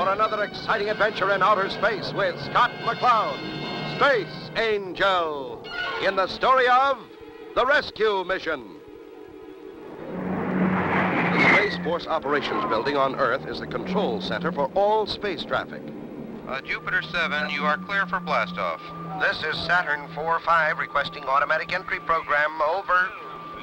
for another exciting adventure in outer space with Scott McCloud, Space Angel, in the story of The Rescue Mission. The Space Force Operations Building on Earth is the control center for all space traffic. Jupiter 7, you are clear for blastoff. This is Saturn 4-5 requesting automatic entry program. Over.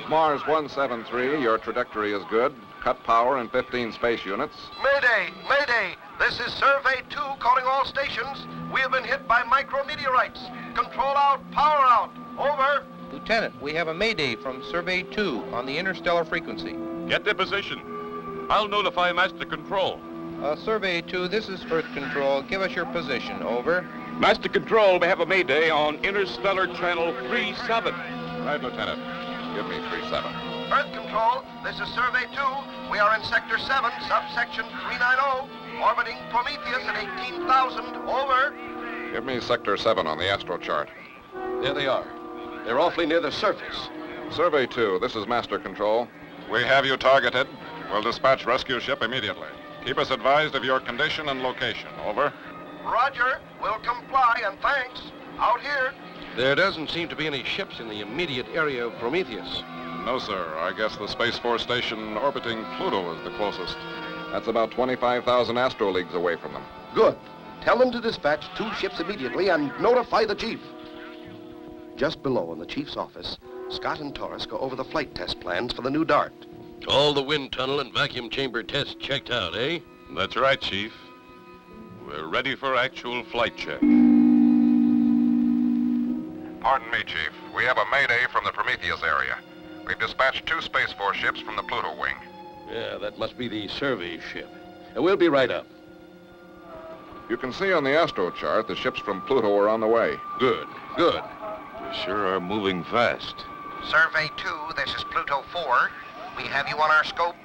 Mars 173, your trajectory is good. Cut power in 15 space units. Mayday! Mayday! This is Survey 2 calling all stations. We have been hit by micrometeorites. Control out, power out. Over. Lieutenant, we have a mayday from Survey 2 on the interstellar frequency. Get their position. I'll notify Master Control. Survey 2, this is Earth Control. Give us your position. Over. Master Control, we have a mayday on Interstellar Channel 37. Right, Lieutenant. Give me 37. Earth Control, this is Survey 2. We are in Sector 7, subsection 390, orbiting Prometheus at 18,000. Over. Give me Sector 7 on the astro chart. There they are. They're awfully near the surface. Survey 2, this is Master Control. We have you targeted. We'll dispatch rescue ship immediately. Keep us advised of your condition and location. Over. Roger. We'll comply, and thanks. Out here. There doesn't seem to be any ships in the immediate area of Prometheus. No, sir. I guess the Space Force station orbiting Pluto is the closest. That's about 25,000 astro leagues away from them. Good. Tell them to dispatch 2 ships immediately and notify the chief. Just below in the chief's office, Scott and Torres go over the flight test plans for the new Dart. All the wind tunnel and vacuum chamber tests checked out, eh? That's right, Chief. We're ready for actual flight check. Pardon me, Chief. We have a mayday from the Prometheus area. We've dispatched 2 Space Force ships from the Pluto wing. Yeah, that must be the survey ship. We'll be right up. You can see on the astro chart the ships from Pluto are on the way. Good, good. We sure are moving fast. Survey 2, this is Pluto 4. We have you on our scope.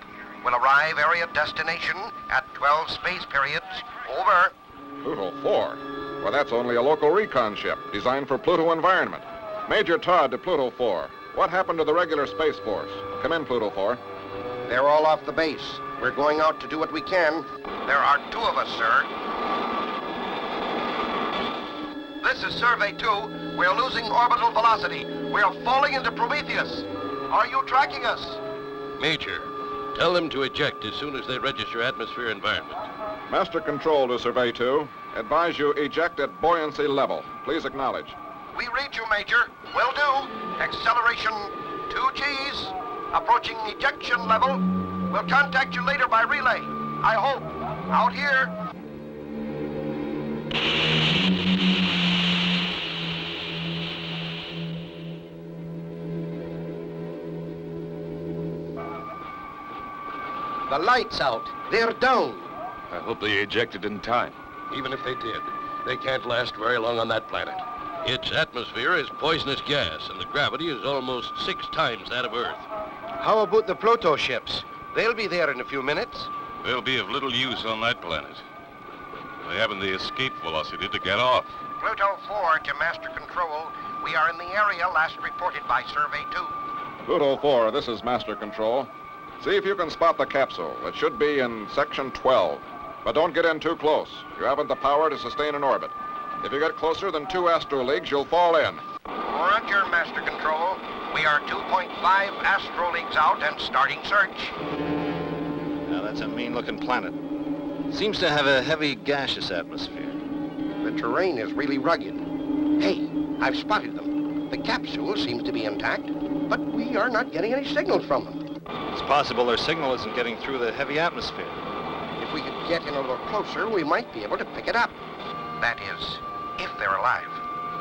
We'll arrive area destination at 12 space periods. Over. Pluto 4? Well, that's only a local recon ship designed for Pluto environment. Major Todd to Pluto 4. What happened to the regular Space Force? Come in, Pluto 4. They're all off the base. We're going out to do what we can. There are 2 of us, sir. This is Survey 2. We're losing orbital velocity. We're falling into Prometheus. Are you tracking us? Major, tell them to eject as soon as they register atmosphere environment. Master Control to Survey 2. Advise you eject at buoyancy level. Please acknowledge. We read you, Major. Will do. Acceleration 2 Gs. Approaching ejection level. We'll contact you later by relay. I hope. Out here. The light's out. They're down. I hope they ejected in time. Even if they did, they can't last very long on that planet. Its atmosphere is poisonous gas, and the gravity is almost 6 times that of Earth. How about the Pluto ships? They'll be there in a few minutes. They'll be of little use on that planet. They haven't the escape velocity to get off. Pluto 4 to Master Control. We are in the area last reported by Survey 2. Pluto 4, this is Master Control. See if you can spot the capsule. It should be in Section 12. But don't get in too close. You haven't the power to sustain an orbit. If you get closer than 2 astro leagues, you'll fall in. Roger, Master Control. We are 2.5 astro leagues out and starting search. Now, that's a mean-looking planet. Seems to have a heavy gaseous atmosphere. The terrain is really rugged. Hey, I've spotted them. The capsule seems to be intact, but we are not getting any signals from them. It's possible their signal isn't getting through the heavy atmosphere. If we could get in a little closer, we might be able to pick it up. That is, if they're alive.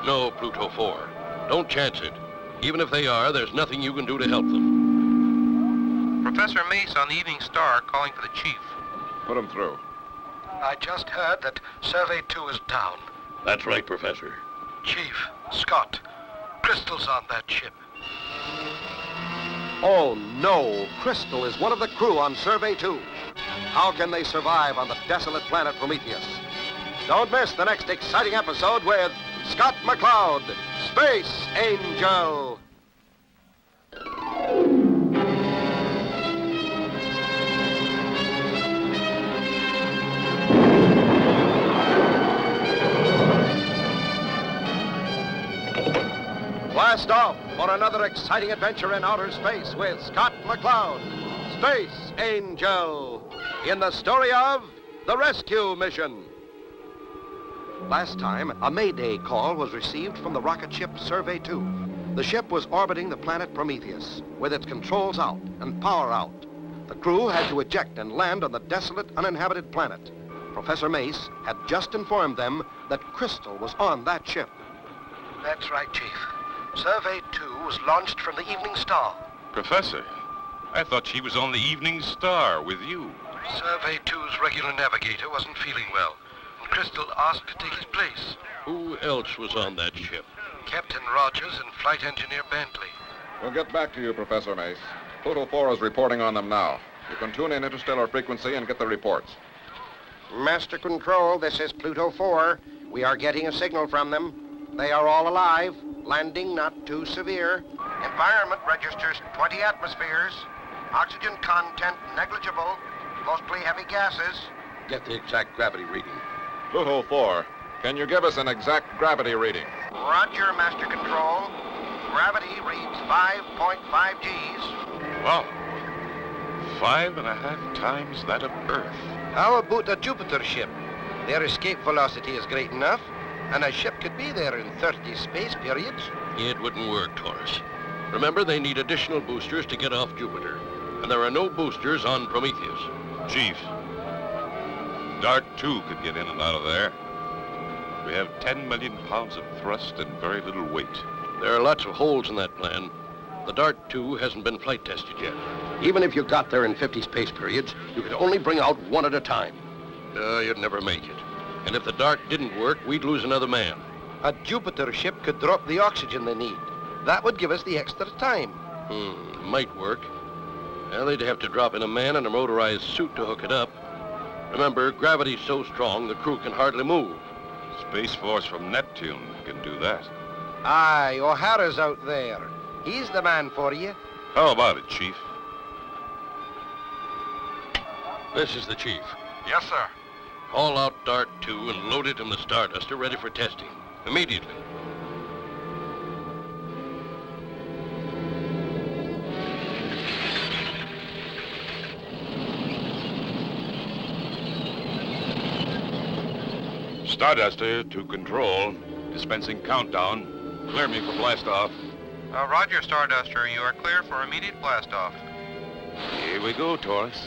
No, Pluto 4. Don't chance it. Even if they are, there's nothing you can do to help them. Professor Mace on the Evening Star calling for the chief. Put him through. I just heard that Survey 2 is down. That's right, Professor. Chief, Scott, Crystal's on that ship. Oh, no. Crystal is one of the crew on Survey 2. How can they survive on the desolate planet Prometheus? Don't miss the next exciting episode with Scott McCloud, Space Angel. Blast off for another exciting adventure in outer space with Scott McCloud, Space Angel, in the story of The Rescue Mission. Last time, a Mayday call was received from the rocket ship Survey 2. The ship was orbiting the planet Prometheus, with its controls out and power out. The crew had to eject and land on the desolate, uninhabited planet. Professor Mace had just informed them that Crystal was on that ship. That's right, Chief. Survey 2 was launched from the Evening Star. Professor, I thought she was on the Evening Star with you. Survey 2's regular navigator wasn't feeling well, and Crystal asked to take his place. Who else was on that ship? Captain Rogers and Flight Engineer Bentley. We'll get back to you, Professor Mace. Pluto 4 is reporting on them now. You can tune in interstellar frequency and get the reports. Master Control, this is Pluto 4. We are getting a signal from them. They are all alive. Landing not too severe. Environment registers 20 atmospheres. Oxygen content negligible. Mostly heavy gases. Get the exact gravity reading. Pluto 4, can you give us an exact gravity reading? Roger, Master Control. Gravity reads 5.5 Gs. Wow. 5.5 times that of Earth. How about a Jupiter ship? Their escape velocity is great enough, and a ship could be there in 30 space periods. It wouldn't work, Taurus. Remember, they need additional boosters to get off Jupiter. And there are no boosters on Prometheus. Chief, Dart 2 could get in and out of there. We have 10 million pounds of thrust and very little weight. There are lots of holes in that plan. The Dart 2 hasn't been flight tested yet. Even if you got there in 50 space periods, you could only bring out one at a time. You'd never make it. And if the Dart didn't work, we'd lose another man. A Jupiter ship could drop the oxygen they need. That would give us the extra time. Might work. Well, they'd have to drop in a man in a motorized suit to hook it up. Remember, gravity's so strong, the crew can hardly move. Space Force from Neptune can do that. Aye, O'Hara's out there. He's the man for you. How about it, Chief? This is the chief. Yes, sir. Haul out Dart 2 and load it in the Starduster ready for testing. Immediately. Starduster to Control. Dispensing countdown. Clear me for blastoff. Roger, Starduster. You are clear for immediate blastoff. Here we go, Taurus.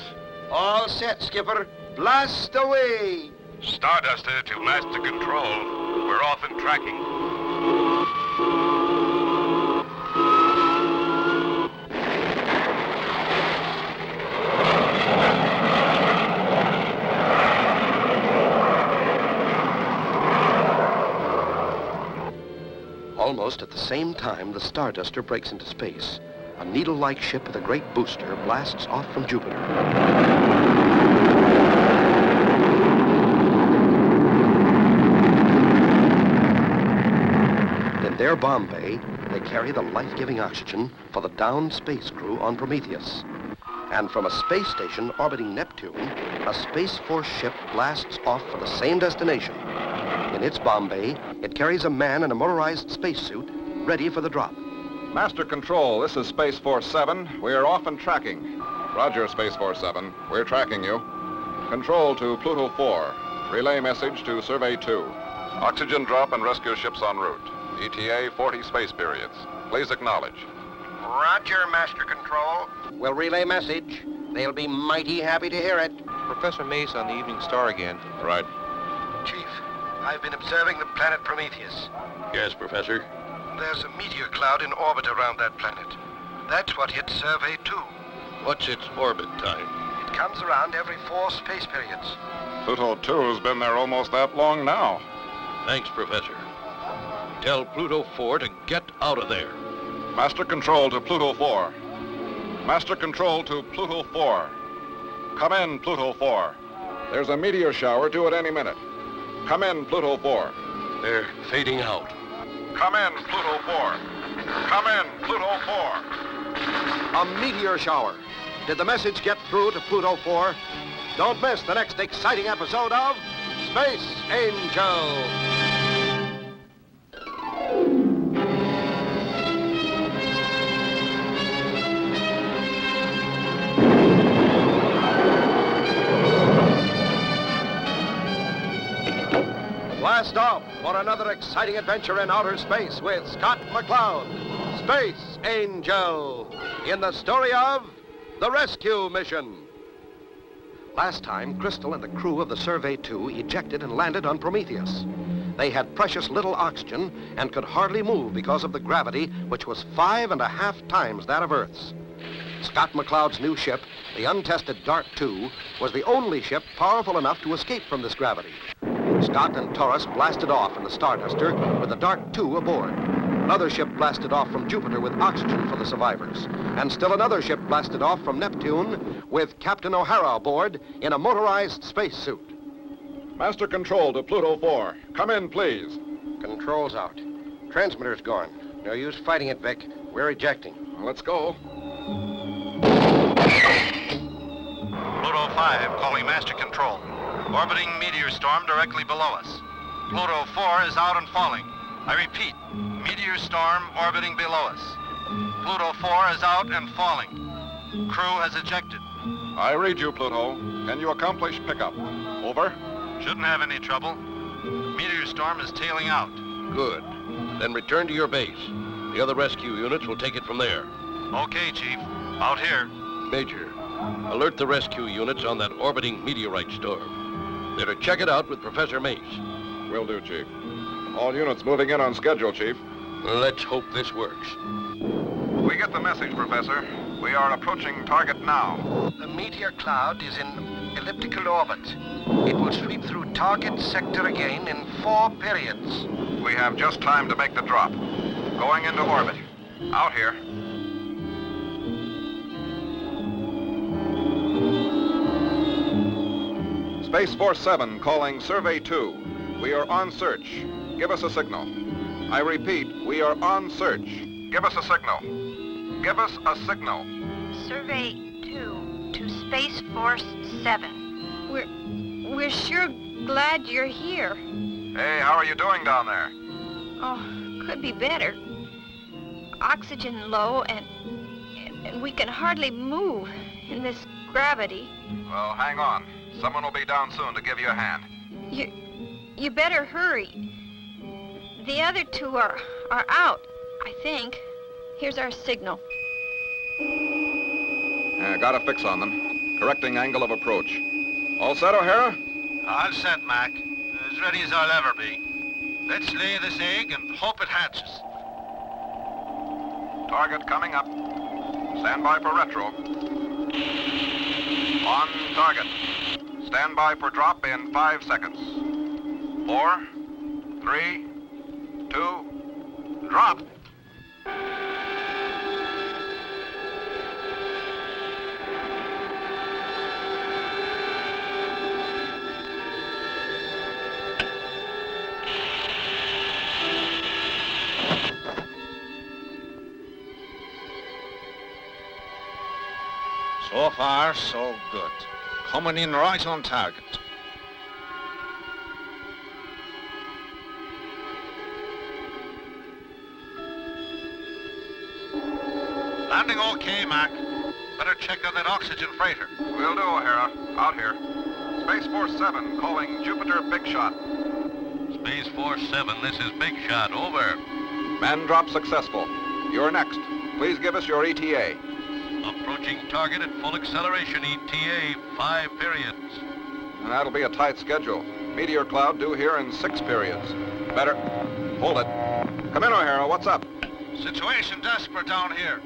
All set, Skipper. Blast away! Starduster to Master Control. We're off and tracking. Almost at the same time, the Starduster breaks into space. A needle-like ship with a great booster blasts off from Jupiter. In their bomb bay, they carry the life-giving oxygen for the downed space crew on Prometheus. And from a space station orbiting Neptune, a Space Force ship blasts off for the same destination. In its bomb bay, it carries a man in a motorized spacesuit ready for the drop. Master Control, this is Space Force 7. We are off and tracking. Roger, Space Force 7. We're tracking you. Control to Pluto 4. Relay message to Survey 2. Oxygen drop and rescue ships en route. ETA 40 space periods. Please acknowledge. Roger, Master Control. We'll relay message. They'll be mighty happy to hear it. Professor Mace on the Evening Star again. Right. Chief, I've been observing the planet Prometheus. Yes, Professor. There's a meteor cloud in orbit around that planet. That's what hit Survey 2. What's its orbit time? It comes around every 4 space periods. Pluto 2's been there almost that long now. Thanks, Professor. Tell Pluto 4 to get out of there. Master Control to Pluto 4. Master Control to Pluto 4. Come in, Pluto 4. There's a meteor shower due at any minute. Come in, Pluto 4. They're fading out. Come in, Pluto 4. Come in, Pluto 4. A meteor shower. Did the message get through to Pluto 4? Don't miss the next exciting episode of Space Angel. off for another exciting adventure in outer space with Scott McCloud, Space Angel, in the story of The Rescue Mission. Last time, Crystal and the crew of the Survey 2 ejected and landed on Prometheus. They had precious little oxygen and could hardly move because of the gravity, which was 5.5 times that of Earth's. Scott McCloud's new ship, the untested Dark II, was the only ship powerful enough to escape from this gravity. Scott and Taurus blasted off in the Starduster with the Dark II aboard. Another ship blasted off from Jupiter with oxygen for the survivors. And still another ship blasted off from Neptune with Captain O'Hara aboard in a motorized spacesuit. Master Control to Pluto 4. Come in, please. Control's out. Transmitter's gone. No use fighting it, Vic. We're ejecting. Let's go. Pluto 5, calling Master Control. Orbiting meteor storm directly below us. Pluto 4 is out and falling. I repeat, meteor storm orbiting below us. Pluto 4 is out and falling. Crew has ejected. I read you, Pluto. Can you accomplish pickup? Over. Shouldn't have any trouble. Meteor storm is tailing out. Good. Then return to your base. The other rescue units will take it from there. Okay, Chief. Out here. Major, alert the rescue units on that orbiting meteorite storm. They're to check it out with Professor Mace. Will do, Chief. All units moving in on schedule, Chief. Let's hope this works. We get the message, Professor. We are approaching target now. The meteor cloud is in elliptical orbit. It will sweep through target sector again in 4 periods. We have just time to make the drop. Going into orbit. Out here. Space Force 7 calling Survey 2. We are on search. Give us a signal. I repeat, we are on search. Give us a signal. Give us a signal. Survey 2 to Space Force 7. We're sure glad you're here. Hey, how are you doing down there? Oh, could be better. Oxygen low and we can hardly move in this gravity. Well, hang on. Someone will be down soon to give you a hand. You better hurry. The other 2 are out, I think. Here's our signal. Got a fix on them. Correcting angle of approach. All set, O'Hara? All set, Mac. As ready as I'll ever be. Let's lay this egg and hope it hatches. Target coming up. Stand by for retro. On target. Stand by for drop in 5 seconds. 4, 3, 2, drop. So far, so good. Coming in right on target. Landing okay, Mac. Better check on that oxygen freighter. Will do, O'Hara. Out here. Space Force 7 calling Jupiter Big Shot. Space Force 7, this is Big Shot. Over. Man drop successful. You're next. Please give us your ETA. Approaching target at full acceleration, ETA, 5 periods. And that'll be a tight schedule. Meteor cloud due here in 6 periods. Better. Hold it. Come in, O'Hara. What's up? Situation desperate down here.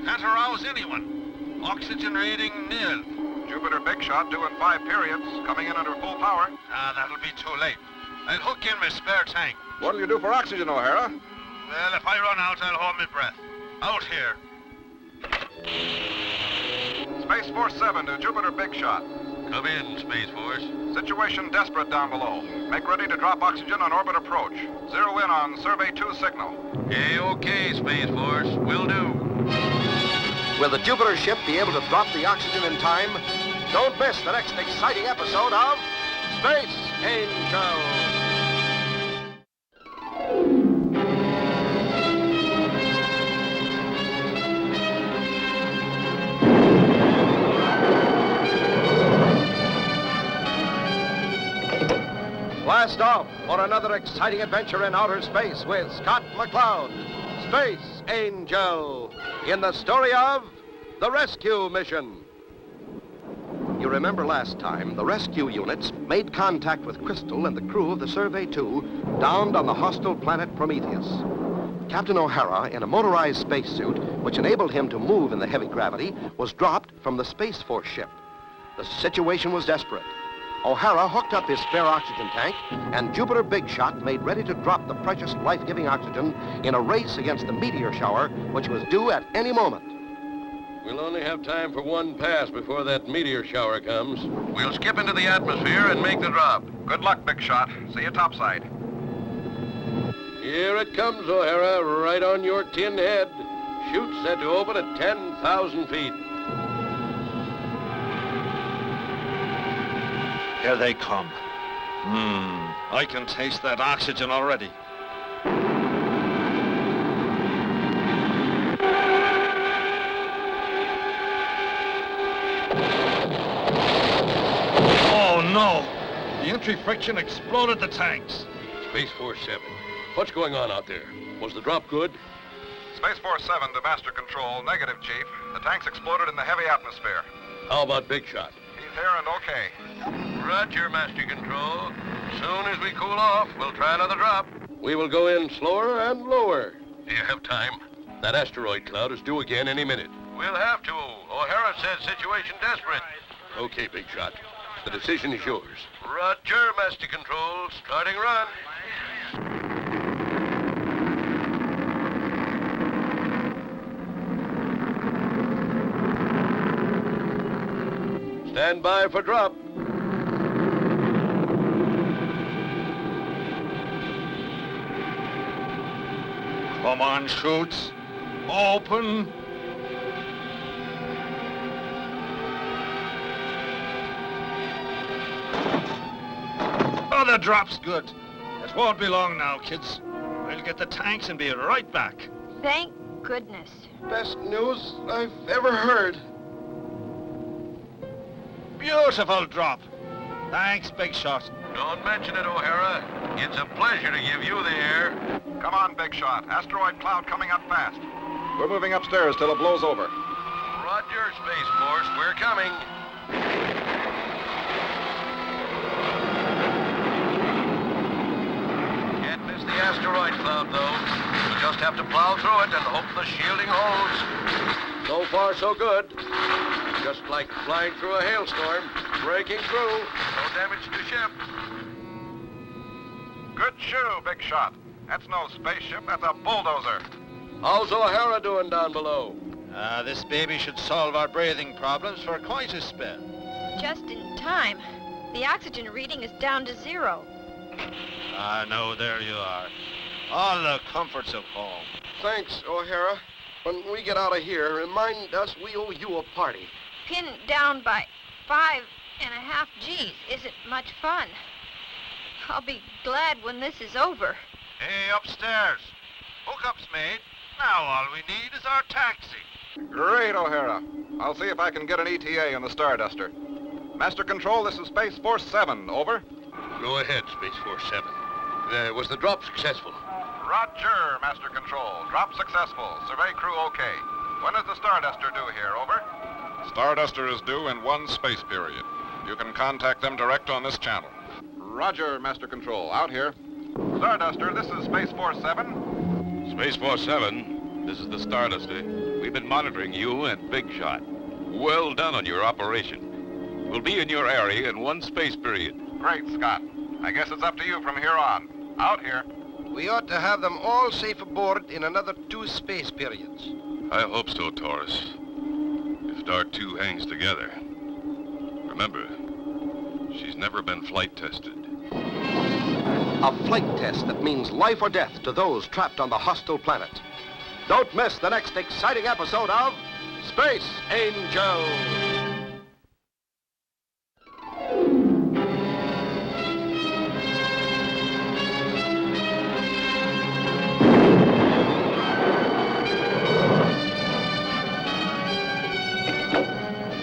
Can't arouse anyone. Oxygen rating nil. Jupiter Big Shot due in 5 periods. Coming in under full power. That'll be too late. I'll hook in my spare tank. What'll you do for oxygen, O'Hara? Well, if I run out, I'll hold my breath. Out here. Space Force 7 to Jupiter Big Shot. Come in, Space Force. Situation desperate down below. Make ready to drop oxygen on orbit approach. Zero in on Survey 2 signal. Okay, Space Force. Will do. Will the Jupiter ship be able to drop the oxygen in time? Don't miss the next exciting episode of Space Angel. Blast off for another exciting adventure in outer space with Scott McCloud, Space Angel, in the story of The Rescue Mission. You remember last time, the rescue units made contact with Crystal and the crew of the Survey 2 downed on the hostile planet Prometheus. Captain O'Hara, in a motorized spacesuit, which enabled him to move in the heavy gravity, was dropped from the Space Force ship. The situation was desperate. O'Hara hooked up his spare oxygen tank, and Jupiter Big Shot made ready to drop the precious life-giving oxygen in a race against the meteor shower, which was due at any moment. We'll only have time for one pass before that meteor shower comes. We'll skip into the atmosphere and make the drop. Good luck, Big Shot. See you topside. Here it comes, O'Hara, right on your tin head. Chute set to open at 10,000 feet. Here they come. I can taste that oxygen already. Oh, no! The entry friction exploded the tanks. Space Force 7. What's going on out there? Was the drop good? Space Force 7 to Master Control. Negative, Chief. The tanks exploded in the heavy atmosphere. How about Big Shot? He's here and okay. Roger, Master Control. Soon as we cool off, we'll try another drop. We will go in slower and lower. Do you have time? That asteroid cloud is due again any minute. We'll have to. O'Hara says situation desperate. Okay, Big Shot. The decision is yours. Roger, Master Control. Starting run. Stand by for drop. Come on, chutes. Open. Oh, the drop's good. It won't be long now, kids. We'll get the tanks and be right back. Thank goodness. Best news I've ever heard. Beautiful drop. Thanks, Big Shot. Don't mention it, O'Hara. It's a pleasure to give you the air. Come on, Big Shot. Asteroid cloud coming up fast. We're moving upstairs till it blows over. Roger, Space Force. We're coming. Can't miss the asteroid cloud, though. We'll just have to plow through it and hope the shielding holds. So far, so good. Just like flying through a hailstorm, breaking through, no damage to ship. Good shoe, Big Shot. That's no spaceship, that's a bulldozer. How's O'Hara doing down below? This baby should solve our breathing problems for quite a spell. Just in time. The oxygen reading is down to 0. No, there you are. All the comforts of home. Thanks, O'Hara. When we get out of here, remind us we owe you a party. Pinned down by 5.5 Gs isn't much fun. I'll be glad when this is over. Hey, upstairs. Hookup's made. Now all we need is our taxi. Great, O'Hara. I'll see if I can get an ETA on the Starduster. Master Control, this is Space Force 7. Over. Go ahead, Space Force 7. Was the drop successful? Roger, Master Control. Drop successful. Survey crew okay. When is the Starduster due here? Over. Starduster is due in 1 space period. You can contact them direct on this channel. Roger, Master Control. Out here. Starduster, this is Space Force 7. Space Force 7, this is the Starduster. We've been monitoring you and Big Shot. Well done on your operation. We'll be in your area in 1 space period. Great, Scott. I guess it's up to you from here on. Out here. We ought to have them all safe aboard in another 2 space periods. I hope so, Taurus. If Dark 2 hangs together. Remember, she's never been flight tested. A flight test that means life or death to those trapped on the hostile planet. Don't miss the next exciting episode of Space Angel.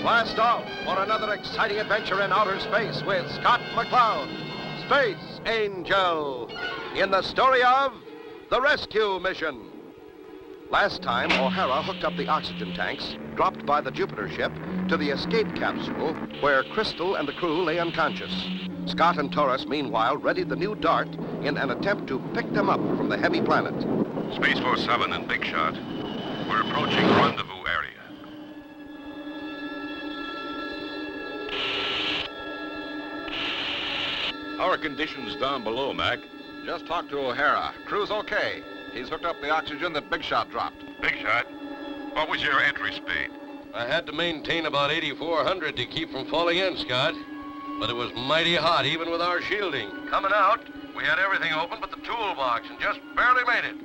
Blast off for another exciting adventure in outer space with Scott McCloud, Space Angel, in the story of the rescue mission. Last time, O'Hara hooked up the oxygen tanks dropped by the Jupiter ship to the escape capsule where Crystal and the crew lay unconscious. Scott and Torres, meanwhile, readied the new dart in an attempt to pick them up from the heavy planet. Space Force 7 and Big Shot. We're approaching rendezvous area. How are conditions down below, Mac? Just talked to O'Hara. Crew's okay. He's hooked up the oxygen that Big Shot dropped. Big Shot, what was your entry speed? I had to maintain about 8,400 to keep from falling in, Scott. But it was mighty hot, even with our shielding. Coming out, we had everything open but the toolbox and just barely made it.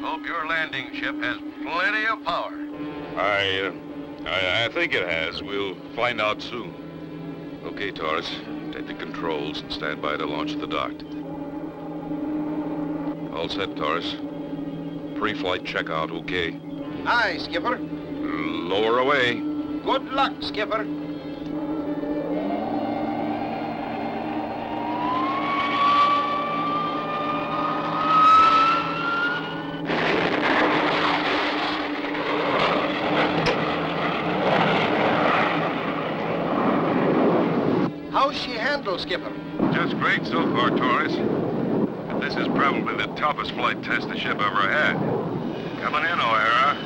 Hope your landing ship has plenty of power. I think it has. We'll find out soon. Okay, Torres, take the controls and stand by to launch the dart. All set, Torres. Pre-flight checkout, okay? Aye, Skipper. Lower away. Good luck, Skipper. How's she handled, Skipper? Just great so far, Torres. But this is probably the toughest flight test the ship ever had. Coming in, O'Hara.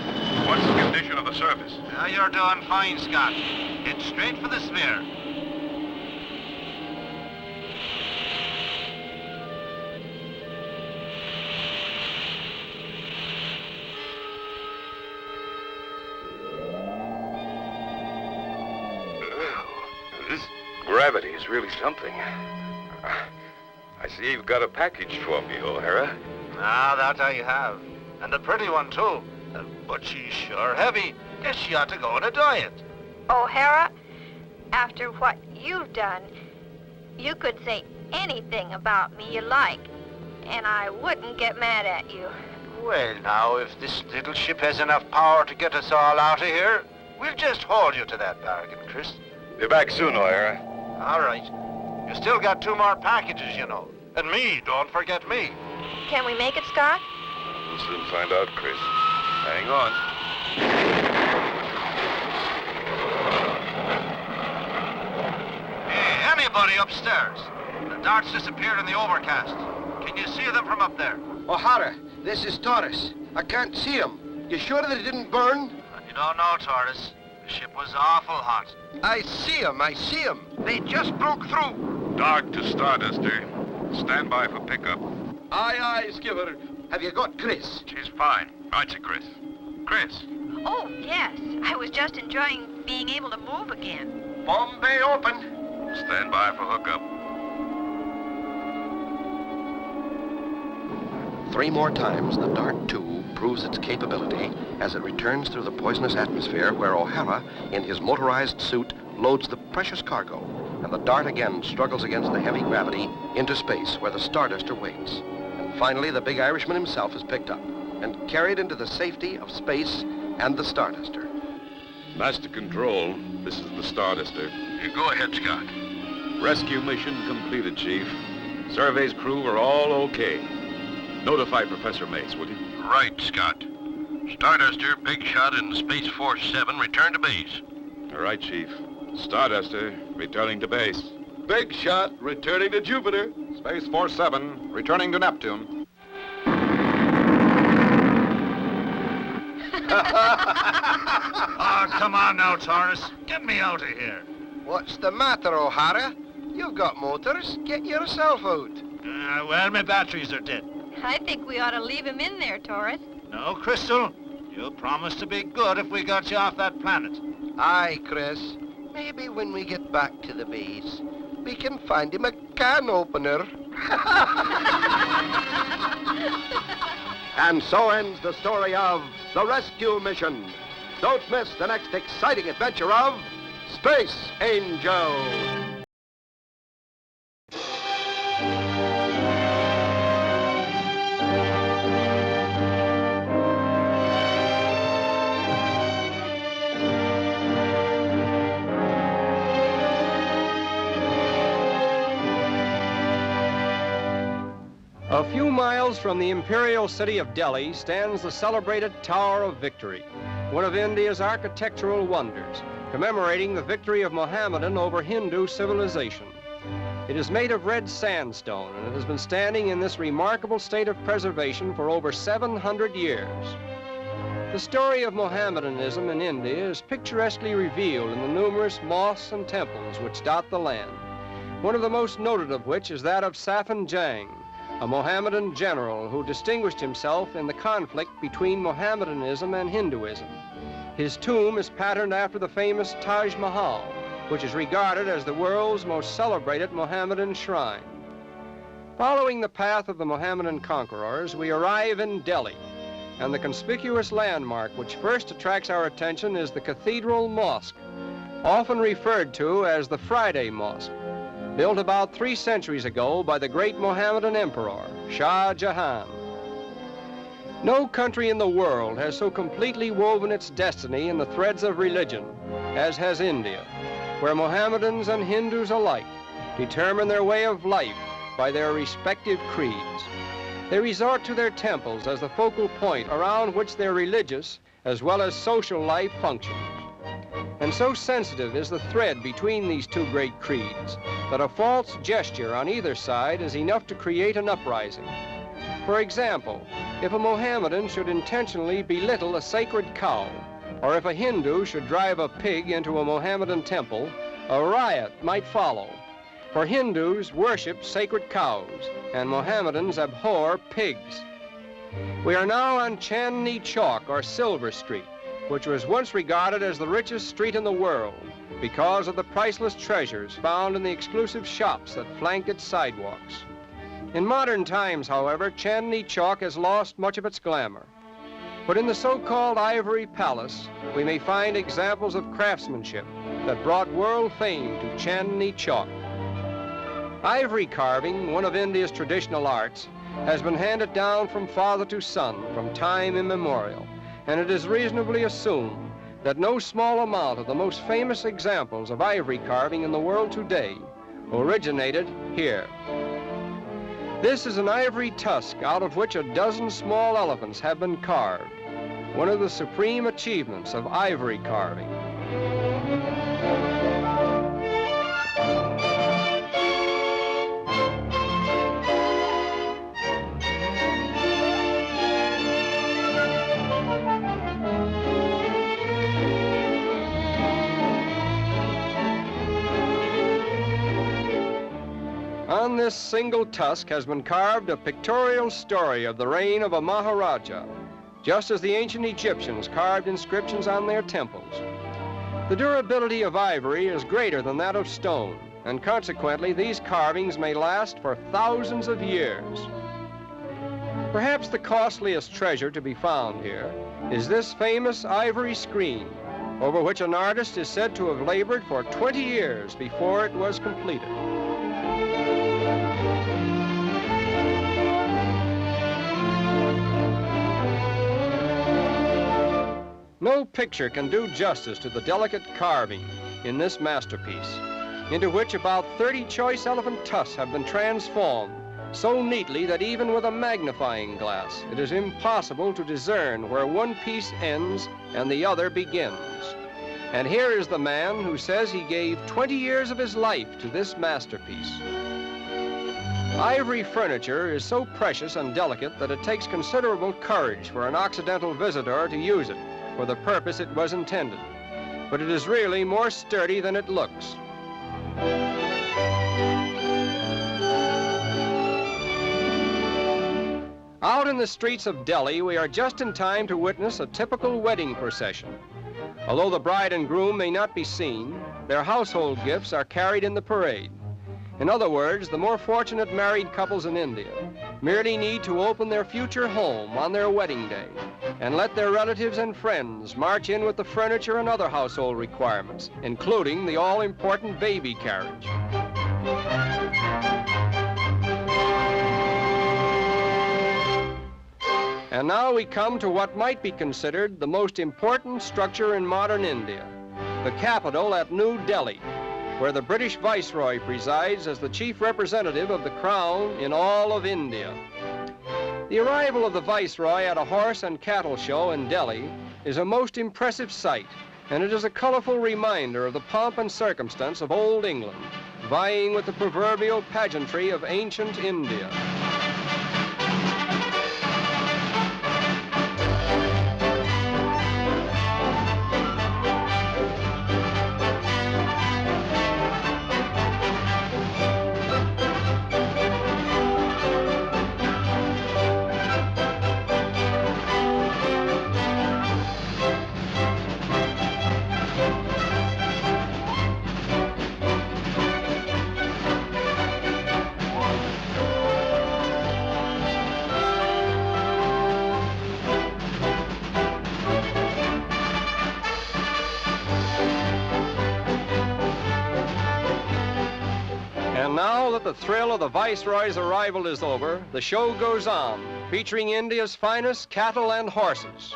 What's the condition of the surface? You're doing fine, Scott. Head straight for the sphere. This gravity is really something. I see you've got a package for me, O'Hara. Ah, that I have. And a pretty one, too. But she's sure heavy. Guess she ought to go on a diet. O'Hara, after what you've done, you could say anything about me you like, and I wouldn't get mad at you. Well, now, if this little ship has enough power to get us all out of here, we'll just hold you to that bargain, Chris. Be back soon, O'Hara. All right. You still got 2 more packages, you know. And me, don't forget me. Can we make it, Scott? We'll soon find out, Chris. Hang on. Hey, anybody upstairs? The darts disappeared in the overcast. Can you see them from up there? O'Hara, this is Torres. I can't see him. You sure that it didn't burn? You don't know, Torres. The ship was awful hot. I see him. They just broke through. Dark to Starduster. Stand by for pickup. Aye, Skipper. Have you got Chris? She's fine. Right, to Chris. Chris. Oh, yes. I was just enjoying being able to move again. Bomb bay open. Stand by for hookup. 3 more times, the Dart II proves its capability as it returns through the poisonous atmosphere where O'Hara, in his motorized suit, loads the precious cargo, and the Dart again struggles against the heavy gravity into space where the Starduster waits. And finally, the big Irishman himself is picked up and carried into the safety of space and the Starduster. Master Control, this is the Starduster. You go ahead, Scott. Rescue mission completed, Chief. Survey's crew are all okay. Notify Professor Mace, would you? Right, Scott. Starduster, Big Shot, and Space Force 7 return to base. All right, Chief. Starduster, returning to base. Big Shot returning to Jupiter. Space Force 7, returning to Neptune. Oh, come on now, Torres. Get me out of here. What's the matter, O'Hara? You've got motors. Get yourself out. Well, my batteries are dead. I think we ought to leave him in there, Torres. No, Crystal. You promised to be good if we got you off that planet. Aye, Chris. Maybe when we get back to the base, we can find him a can opener. And so ends the story of the rescue mission. Don't miss the next exciting adventure of Space Angel. A few miles from the imperial city of Delhi stands the celebrated Tower of Victory, one of India's architectural wonders, commemorating the victory of Mohammedan over Hindu civilization. It is made of red sandstone, and it has been standing in this remarkable state of preservation for over 700 years. The story of Mohammedanism in India is picturesquely revealed in the numerous mosques and temples which dot the land, one of the most noted of which is that of Safan Jang, a Mohammedan general who distinguished himself in the conflict between Mohammedanism and Hinduism. His tomb is patterned after the famous Taj Mahal, which is regarded as the world's most celebrated Mohammedan shrine. Following the path of the Mohammedan conquerors, we arrive in Delhi, and the conspicuous landmark which first attracts our attention is the Cathedral Mosque, often referred to as the Friday Mosque, built about 3 centuries ago by the great Mohammedan emperor, Shah Jahan. No country in the world has so completely woven its destiny in the threads of religion as has India, where Mohammedans and Hindus alike determine their way of life by their respective creeds. They resort to their temples as the focal point around which their religious as well as social life functions. And so sensitive is the thread between these two great creeds that a false gesture on either side is enough to create an uprising. For example, if a Mohammedan should intentionally belittle a sacred cow, or if a Hindu should drive a pig into a Mohammedan temple, a riot might follow. For Hindus worship sacred cows, and Mohammedans abhor pigs. We are now on Chandni Chowk, or Silver Street, which was once regarded as the richest street in the world because of the priceless treasures found in the exclusive shops that flanked its sidewalks. In modern times, however, Chandni Chowk has lost much of its glamour. But in the so-called Ivory Palace, we may find examples of craftsmanship that brought world fame to Chandni Chowk. Ivory carving, one of India's traditional arts, has been handed down from father to son from time immemorial, and it is reasonably assumed that no small amount of the most famous examples of ivory carving in the world today originated here. This is an ivory tusk out of which a dozen small elephants have been carved, one of the supreme achievements of ivory carving. On this single tusk has been carved a pictorial story of the reign of a Maharaja, just as the ancient Egyptians carved inscriptions on their temples. The durability of ivory is greater than that of stone, and consequently these carvings may last for thousands of years. Perhaps the costliest treasure to be found here is this famous ivory screen, over which an artist is said to have labored for 20 years before it was completed. No picture can do justice to the delicate carving in this masterpiece, into which about 30 choice elephant tusks have been transformed so neatly that even with a magnifying glass, it is impossible to discern where one piece ends and the other begins. And here is the man who says he gave 20 years of his life to this masterpiece. Ivory furniture is so precious and delicate that it takes considerable courage for an Occidental visitor to use it for the purpose it was intended, but it is really more sturdy than it looks. Out in the streets of Delhi, we are just in time to witness a typical wedding procession. Although the bride and groom may not be seen, their household gifts are carried in the parade. In other words, the more fortunate married couples in India merely need to open their future home on their wedding day and let their relatives and friends march in with the furniture and other household requirements, including the all-important baby carriage. And now we come to what might be considered the most important structure in modern India, the Capitol at New Delhi, where the British Viceroy presides as the chief representative of the Crown in all of India. The arrival of the Viceroy at a horse and cattle show in Delhi is a most impressive sight, and it is a colorful reminder of the pomp and circumstance of old England, vying with the proverbial pageantry of ancient India. And now that the thrill of the Viceroy's arrival is over, the show goes on, featuring India's finest cattle and horses.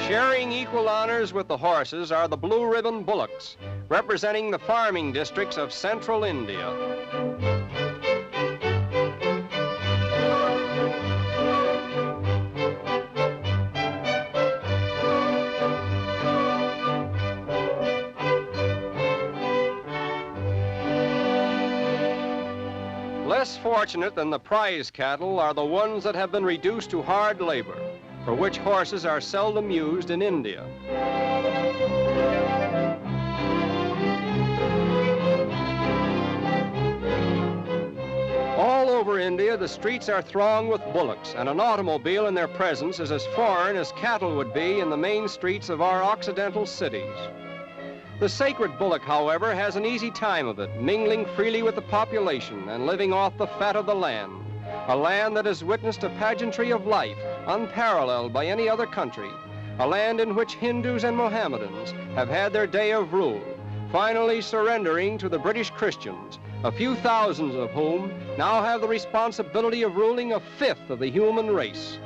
Sharing equal honors with the horses are the blue ribbon bullocks, representing the farming districts of central India. Less fortunate than the prize cattle are the ones that have been reduced to hard labor, for which horses are seldom used in India. All over India, the streets are thronged with bullocks, and an automobile in their presence is as foreign as cattle would be in the main streets of our Occidental cities. The sacred bullock, however, has an easy time of it, mingling freely with the population and living off the fat of the land, a land that has witnessed a pageantry of life unparalleled by any other country, a land in which Hindus and Mohammedans have had their day of rule, finally surrendering to the British Christians, a few thousands of whom now have the responsibility of ruling a fifth of the human race.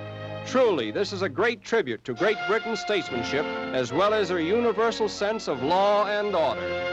Truly, this is a great tribute to Great Britain's statesmanship, as well as her universal sense of law and order.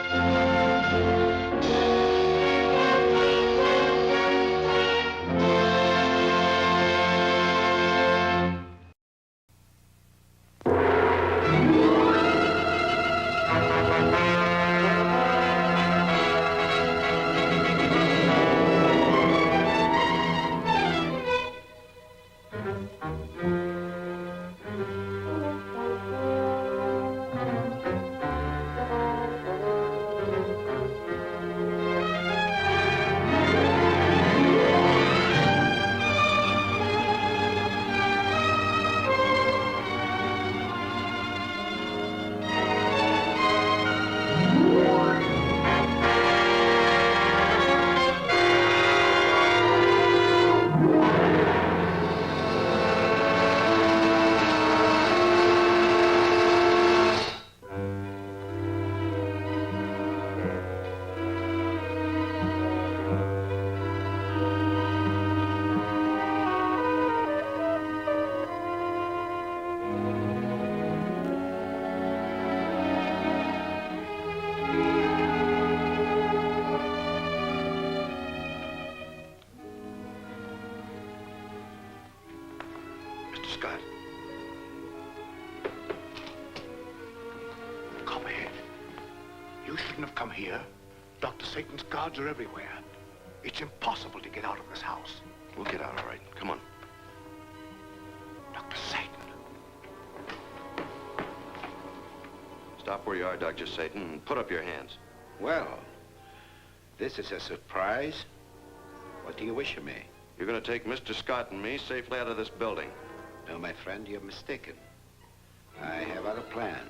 Scott. Copperhead. You shouldn't have come here. Dr. Satan's guards are everywhere. It's impossible to get out of this house. We'll get out all right. Come on. Dr. Satan. Stop where you are, Dr. Satan, and put up your hands. Well, this is a surprise. What do you wish of me? You're going to take Mr. Scott and me safely out of this building. No, my friend, you're mistaken. I have other plans.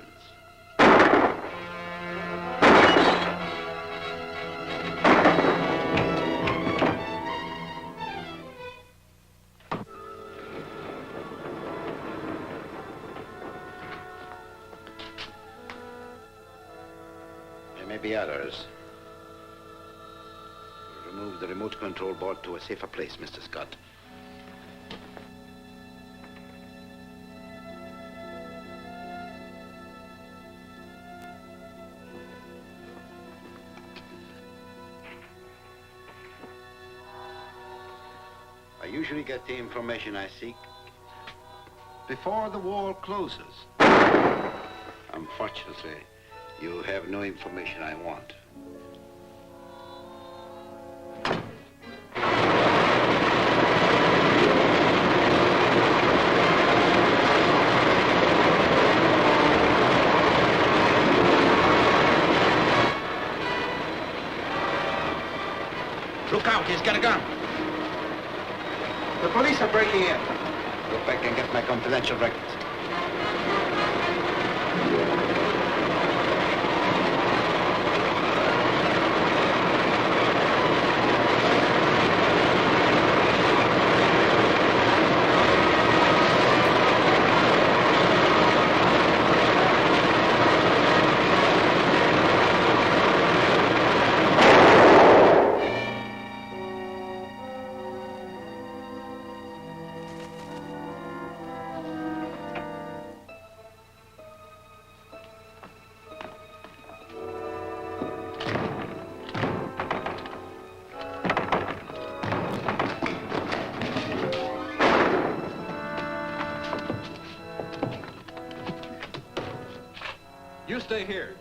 may be others. We'll remove the remote control board to a safer place, Mr. Scott. I usually get the information I seek before the wall closes. Unfortunately, you have no information I want. Look out, he's got a gun. The police are breaking in. Go back and get my confidential records. You stay here.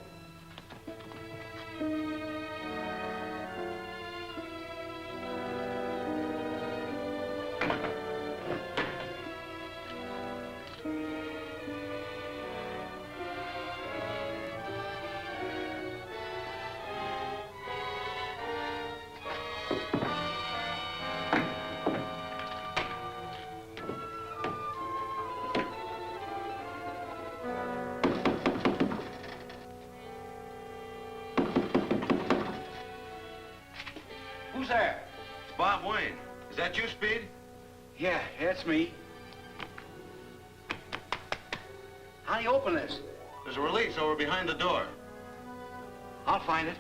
Who's there? It's Bob Wayne. Is that you, Speed? Yeah, that's me. How do you open this? There's a release over behind the door. I'll find it.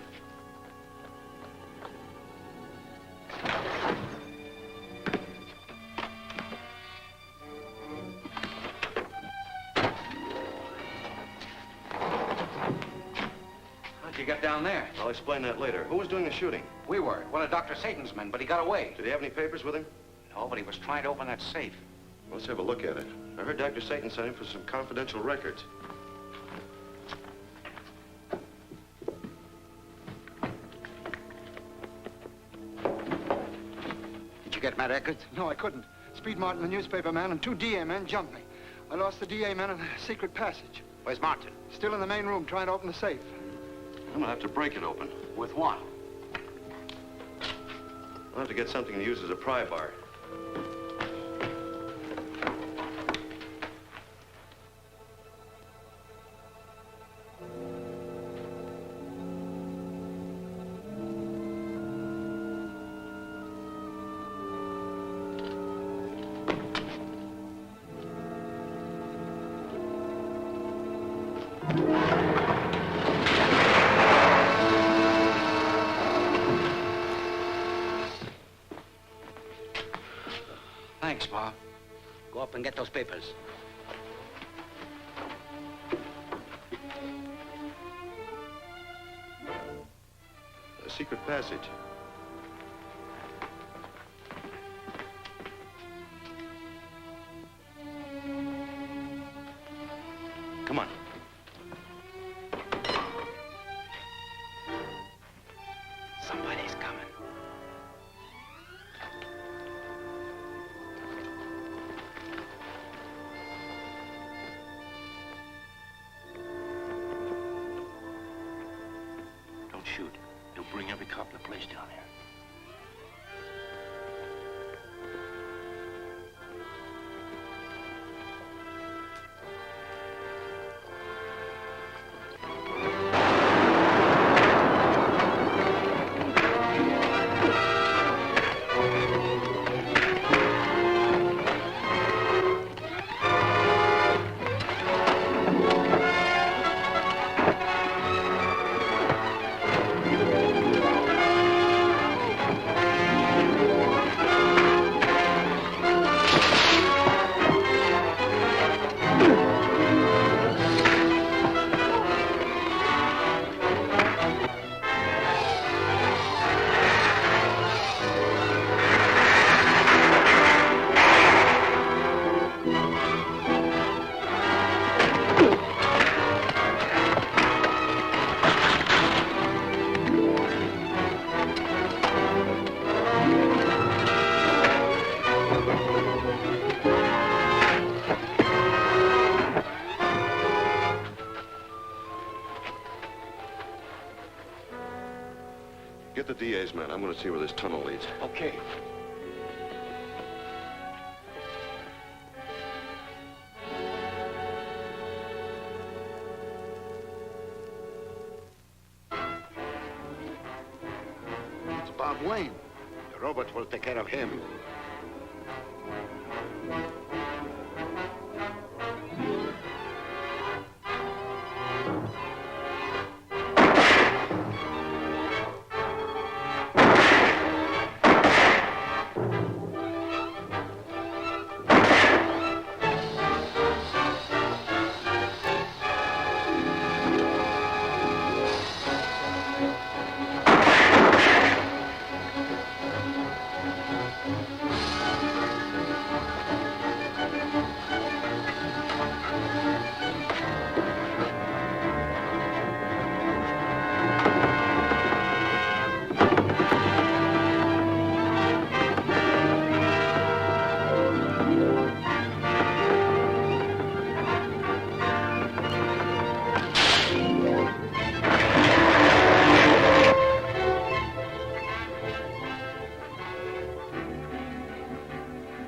How'd you get down there? I'll explain that later. Who was doing the shooting? We were. One of Dr. Satan's men, but he got away. Did he have any papers with him? No, but he was trying to open that safe. Let's have a look at it. I heard Dr. Satan sent him for some confidential records. Did you get my records? No, I couldn't. Speed Martin, the newspaper man, and 2 DA men jumped me. I lost the DA man in the secret passage. Where's Martin? Still in the main room trying to open the safe. I'm gonna have to break it open. With what? I'll have to get something to use as a pry bar. Thanks, Bob. Go up and get those papers. A secret passage. Come on. Somebody's coming. Don't shoot. You'll bring every cop in the place down here. see where this tunnel leads. Okay. It's Bob Wayne. The robot will take care of him.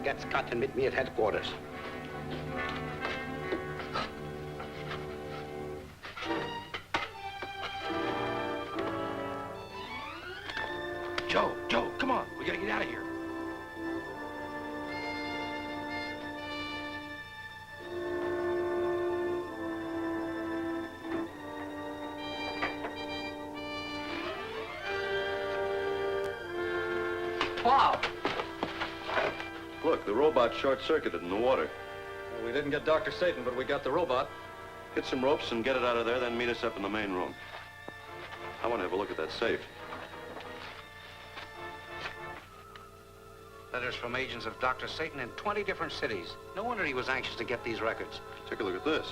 Get Scott and meet me at headquarters. Joe, come on. We gotta get out of here. Wow! Look, the robot short-circuited in the water. Well, we didn't get Dr. Satan, but we got the robot. Hit some ropes and get it out of there, then meet us up in the main room. I want to have a look at that safe. Letters from agents of Dr. Satan in 20 different cities. No wonder he was anxious to get these records. Take a look at this.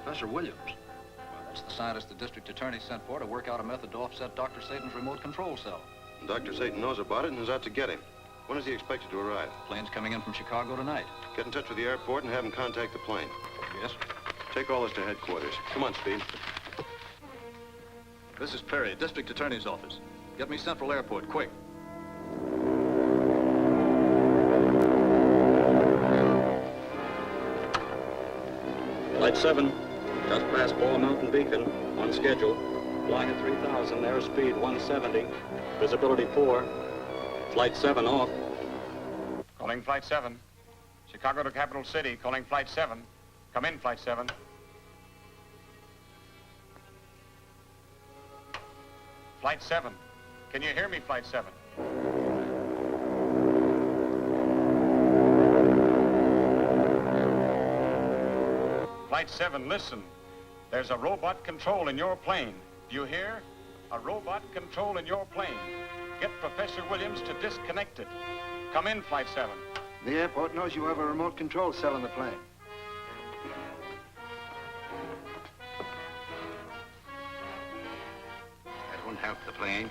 Professor Williams. Well, that's the scientist the district attorney sent for to work out a method to offset Dr. Satan's remote control cell. And Dr. Satan knows about it and is out to get him. When is he expected to arrive? Plane's coming in from Chicago tonight. Get in touch with the airport and have him contact the plane. Yes? Take all this to headquarters. Come on, Speed. This is Perry, district attorney's office. Get me Central Airport, quick. Flight 7, just past Ball Mountain Beacon, on schedule. Flying at 3,000, airspeed 170, visibility 4. Flight 7 off. Calling Flight 7. Chicago to Capital City, calling Flight 7. Come in, Flight 7. Flight 7. Can you hear me, Flight 7? Flight 7, listen. There's a robot control in your plane. Do you hear? A robot control in your plane. Get Professor Williams to disconnect it. Come in, Flight 7. The airport knows you have a remote control cell in the plane. That won't help the plane.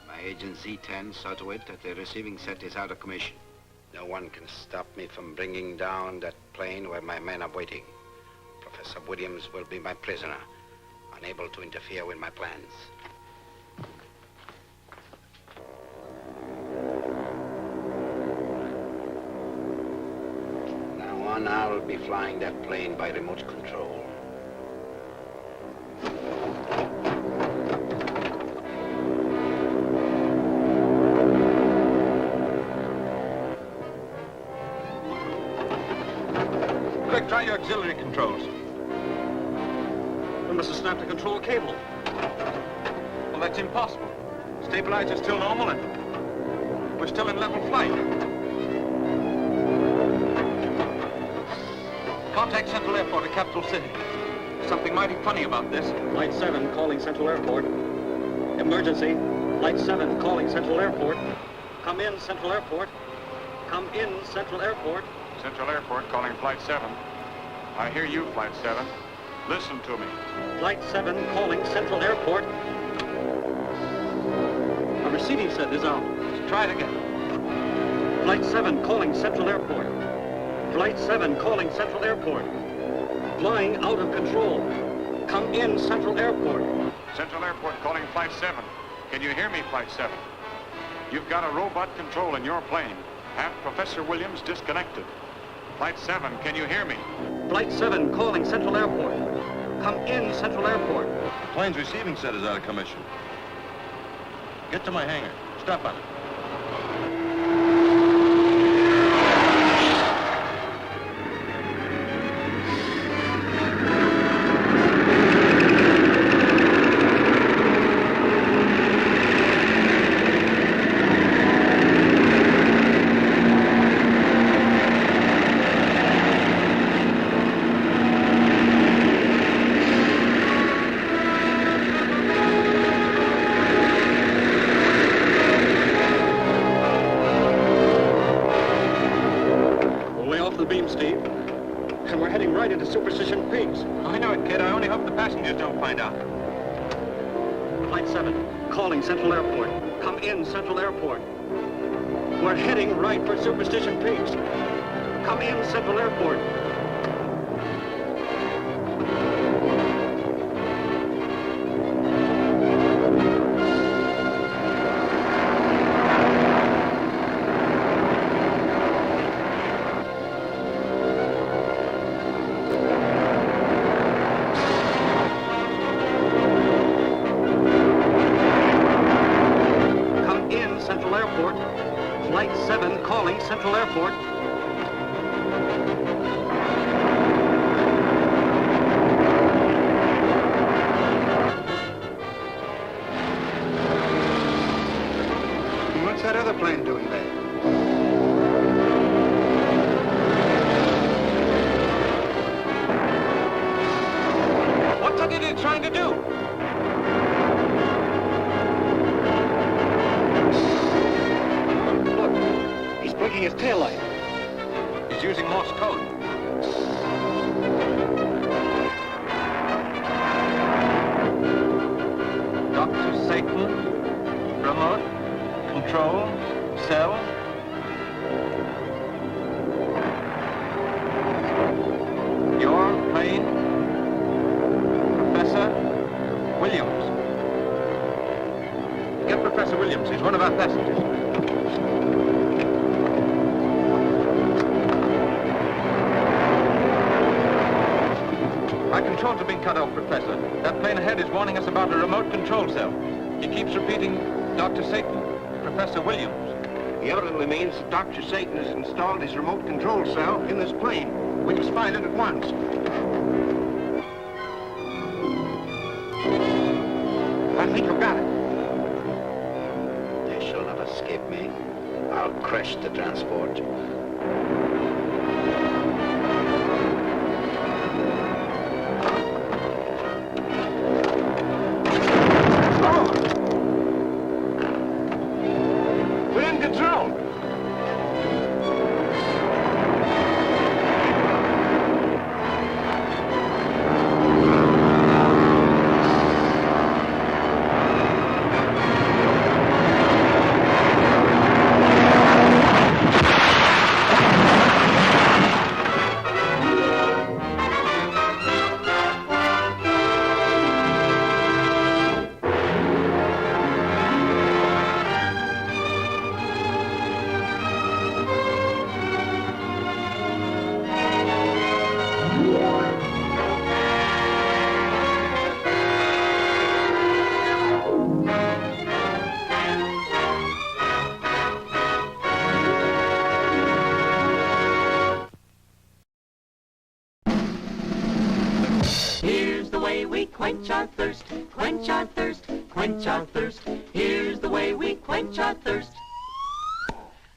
My agent Z10 saw to it that the receiving set is out of commission. No one can stop me from bringing down that plane where my men are waiting. Professor Williams will be my prisoner, unable to interfere with my plans. I'll be flying that plane by remote control. Quick, try your auxiliary controls. We must have snapped a control cable. Well, that's impossible. Stabilizer's still normal and we're still in level flight. Contact Central Airport at Capital City. Something mighty funny about this. Flight 7 calling Central Airport. Emergency. Flight 7 calling Central Airport. Come in, Central Airport. Come in, Central Airport. Central Airport calling Flight 7. I hear you, Flight 7. Listen to me. Flight 7 calling Central Airport. Our receiving set is out. It's Try it again. Flight 7 calling Central Airport. Flight 7 calling Central Airport. Flying out of control. Come in Central Airport. Central Airport calling Flight 7. Can you hear me, Flight 7? You've got a robot control in your plane. Have Professor Williams disconnected. Flight 7, can you hear me? Flight 7 calling Central Airport. Come in Central Airport. The plane's receiving set is out of commission. Get to my hangar. Stop on it. Superimposition peaks. I know it, kid. I only hope the passengers don't find out. Flight 7, calling Central Airport. Come in Central Airport. We're heading right for Superimposition peaks. Come in Central Airport. Flight 7 calling Central Airport. What's that other plane doing there? What's that idiot trying to do? Blinking his taillight. He's using Morse code. Dr. Satan, remote, control, cell. Your plane, Professor Williams. Get Professor Williams. He's one of our passengers. Our controls have been cut off, Professor. That plane ahead is warning us about a remote control cell. He keeps repeating Dr. Satan, Professor Williams. The elderly means that Dr. Satan has installed his remote control cell in this plane. We must find it at once. I think I've got it. They shall not escape me. I'll crash the transport. quench our thirst, quench our thirst, quench our thirst. Here's the way we quench our thirst.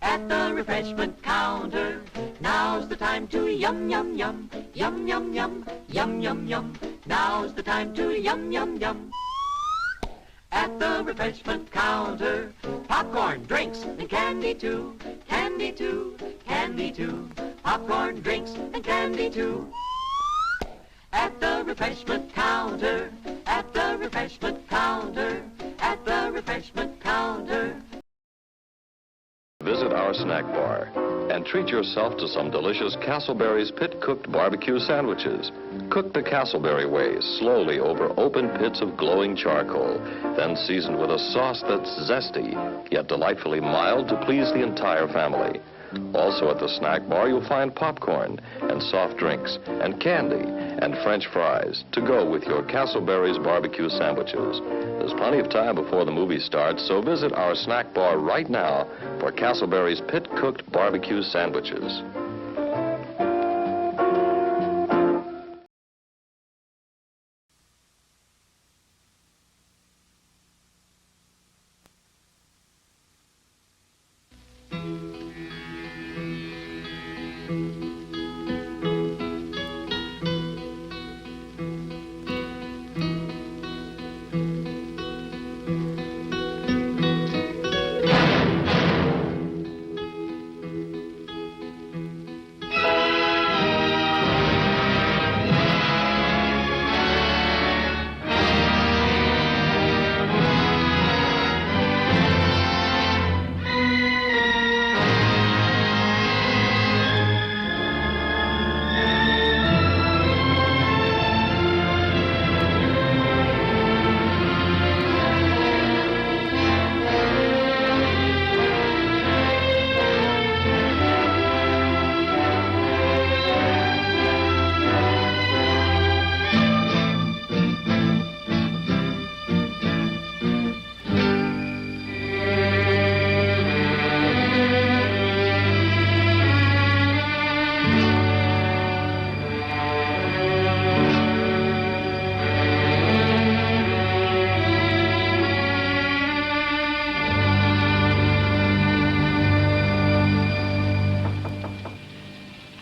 At the refreshment counter, now's the time to yum, yum, yum, yum, yum, yum, yum, yum, yum. Now's the time to yum, yum, yum. At the refreshment counter, popcorn, drinks, and candy too, candy too, candy too. Popcorn, drinks, and candy too. At the refreshment counter, at the refreshment counter, at the refreshment counter. visit our snack bar and treat yourself to some delicious Castleberry's pit-cooked barbecue sandwiches. Cooked the Castleberry way, slowly over open pits of glowing charcoal, then seasoned with a sauce that's zesty, yet delightfully mild to please the entire family. Also at the snack bar, you'll find popcorn and soft drinks and candy and French fries to go with your Castleberry's barbecue sandwiches. There's plenty of time before the movie starts, so visit our snack bar right now for Castleberry's pit-cooked barbecue sandwiches.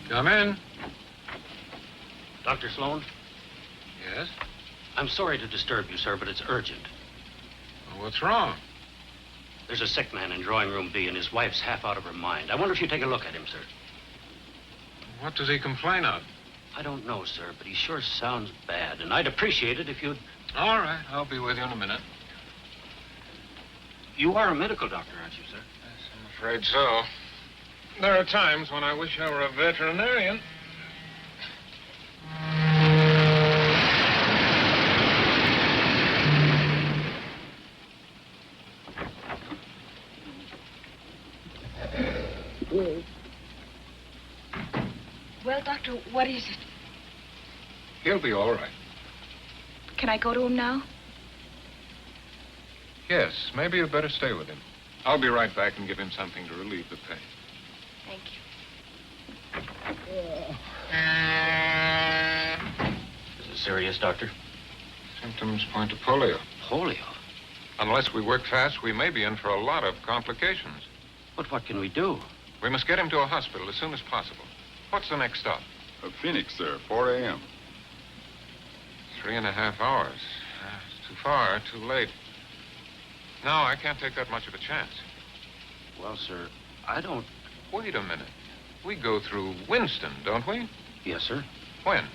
Come in. Dr. Sloan? Yes? I'm sorry to disturb you, sir, but it's urgent. Well, what's wrong? There's a sick man in drawing room B, and his wife's half out of her mind. I wonder if you'd take a look at him, sir. What does he complain of? I don't know, sir, but he sure sounds bad, and I'd appreciate it if you'd... All right, I'll be with you in a minute. You are a medical doctor, aren't you, sir? Yes, I'm afraid so. There are times when I wish I were a veterinarian. Well, Doctor, what is it? He'll be all right. Can I go to him now? Yes, maybe you'd better stay with him. I'll be right back and give him something to relieve the pain. Thank you. Is it serious, Doctor? Symptoms point to polio. Polio? Unless we work fast, we may be in for a lot of complications. But what can we do? We must get him to a hospital as soon as possible. What's the next stop? Phoenix, sir, 4 a.m. 3.5 hours. It's too far, too late. No, I can't take that much of a chance. Well, sir, I don't... Wait a minute. We go through Winston, don't we? Yes, sir. When?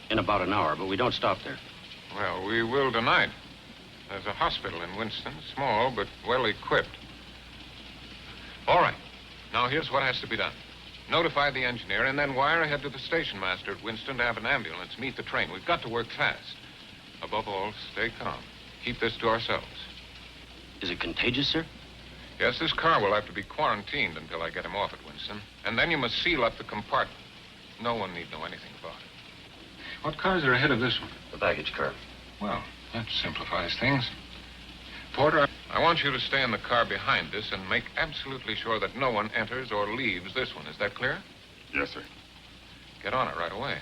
In about an hour, but we don't stop there. Well, we will tonight. There's a hospital in Winston, small but well equipped. All right. Now, here's what has to be done. Notify the engineer and then wire ahead to the station master at Winston to have an ambulance meet the train. We've got to work fast. Above all, stay calm. Keep this to ourselves. Is it contagious, sir? Yes, this car will have to be quarantined until I get him off at Winston. And then you must seal up the compartment. No one need know anything about it. What cars are ahead of this one? The baggage car. Well, that simplifies things. Porter, I want you to stay in the car behind this and make absolutely sure that no one enters or leaves this one. Is that clear? Yes, sir. Get on it right away.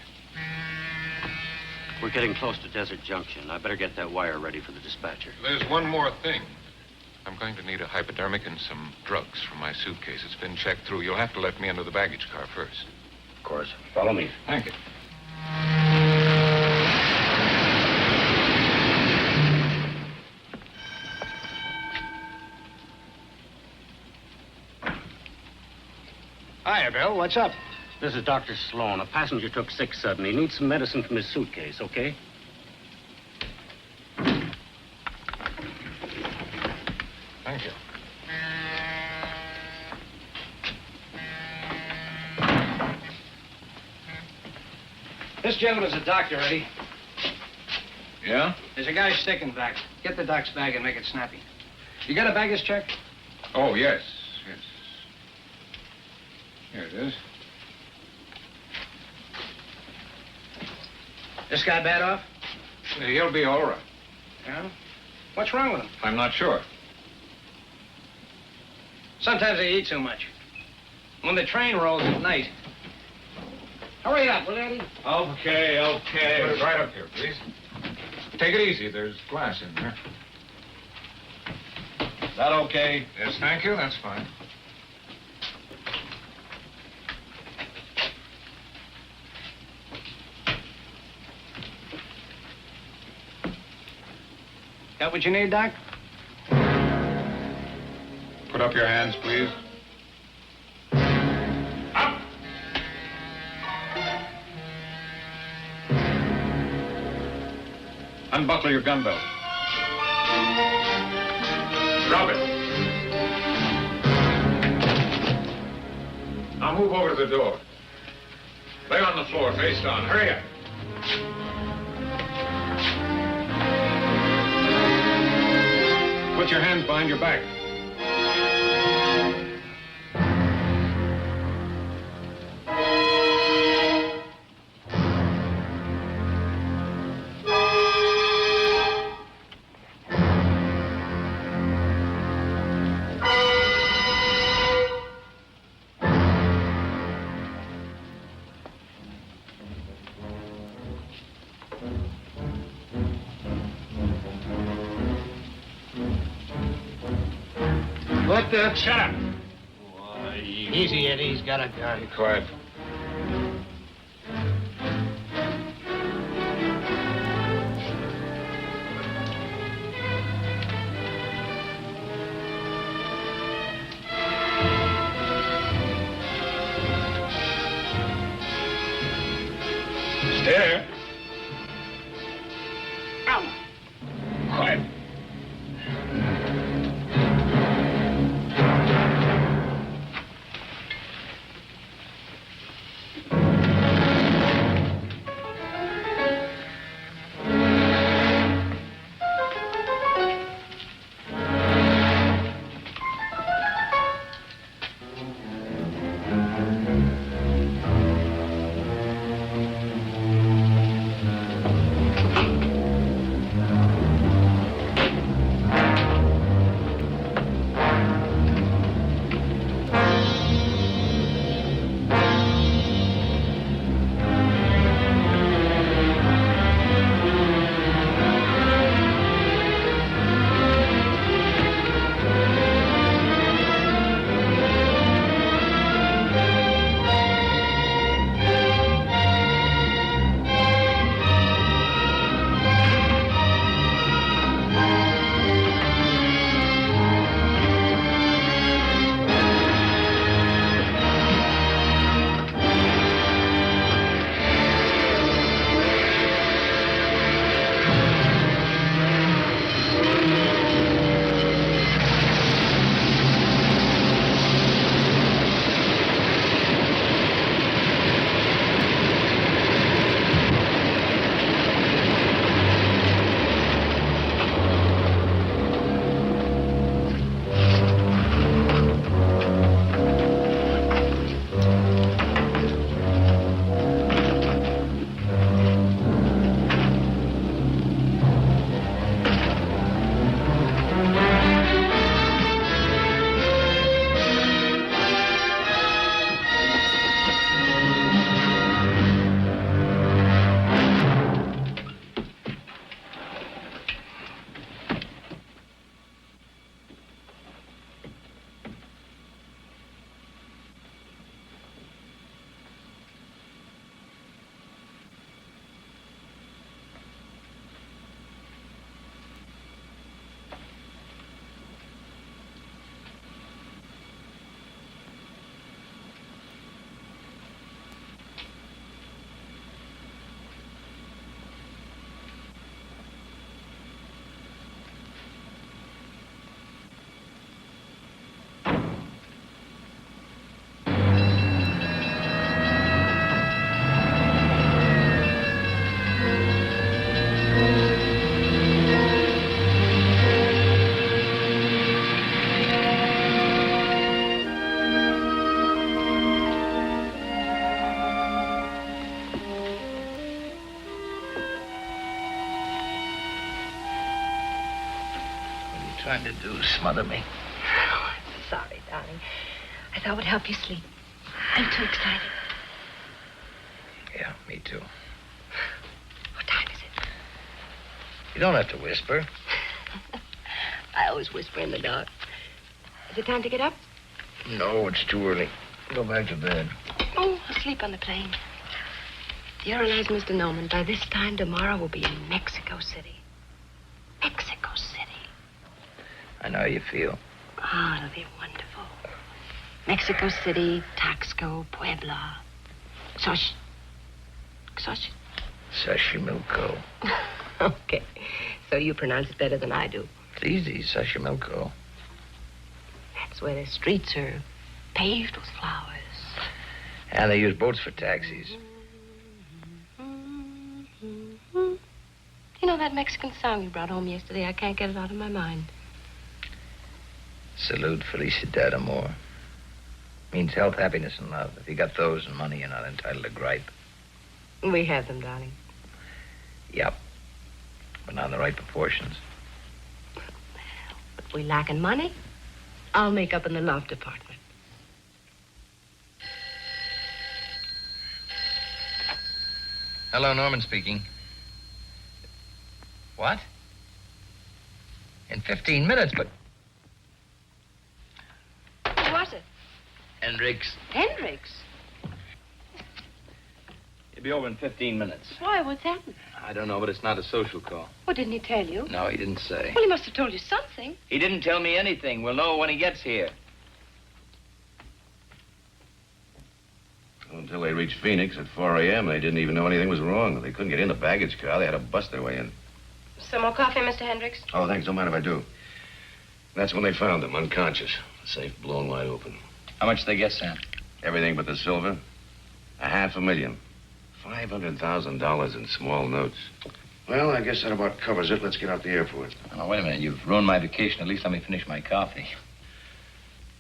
We're getting close to Desert Junction. I better get that wire ready for the dispatcher. There's one more thing. I'm going to need a hypodermic and some drugs from my suitcase. It's been checked through. You'll have to let me into the baggage car first. Of course. Follow me. Thank you. Hiya, Bill. What's up? This is Dr. Sloan. A passenger took sick suddenly. He needs some medicine from his suitcase, okay? Thank you. This gentleman's a doctor, Eddie. Yeah? There's a guy sick in back. Get the doc's bag and make it snappy. You got a baggage check? Oh, yes. Yes. Here it is. This guy bad off? He'll be all right. Yeah? What's wrong with him? I'm not sure. Sometimes they eat too much. When the train rolls at night. Hurry up, will you, Eddie? Okay. Put it right up here, please. Take it easy. There's glass in there. Is that okay? Yes, thank you. That's fine. Got what you need, Doc? Put up your hands, please. Up! Unbuckle your gun belt. Drop it. Now move over to the door. Lay on the floor, face down. Hurry up. Put your hands behind your back. What the? Shut up. Easy, Eddie. He's got a gun. Be quiet. Stay there. Ow. Quiet. trying to do? Smother me? Oh, I'm sorry, darling. I thought it would help you sleep. I'm too excited. Yeah, me too. What time is it? You don't have to whisper. I always whisper in the dark. Is it time to get up? No, it's too early. Go back to bed. Oh, I'll sleep on the plane. Do you realize, Mr. Norman, by this time tomorrow we'll be in Mexico City. Mexico City. I know how you feel. Oh, it'll be wonderful. Mexico City, Taxco, Puebla. Xochimilco. Okay. So you pronounce it better than I do. It's easy, Xochimilco. That's where the streets are paved with flowers. And they use boats for taxis. You know that Mexican song you brought home yesterday? I can't get it out of my mind. Salud, felicidad, amor. Means health, happiness, and love. If you got those and money, you're not entitled to gripe. We have them, darling. Yep. But not in the right proportions. If we lack in money, I'll make up in the love department. Hello, Norman speaking. What? In 15 minutes, but... Who was it? Hendricks. Hendricks? He'll be over in 15 minutes. Why? What's happened? I don't know, but it's not a social call. Well, didn't he tell you? No, he didn't say. Well, he must have told you something. He didn't tell me anything. We'll know when he gets here. Until they reached Phoenix at 4 a.m., they didn't even know anything was wrong. They couldn't get in the baggage car. They had to bust their way in. Some more coffee, Mr. Hendricks? Oh, thanks. Don't mind if I do. That's when they found him, unconscious. Safe blown wide open. How much did they get, Sam? Everything but the silver. $500,000. $500,000 in small notes. Well, I guess that about covers it. Let's get out the airport. Oh, wait a minute. You've ruined my vacation. At least let me finish my coffee.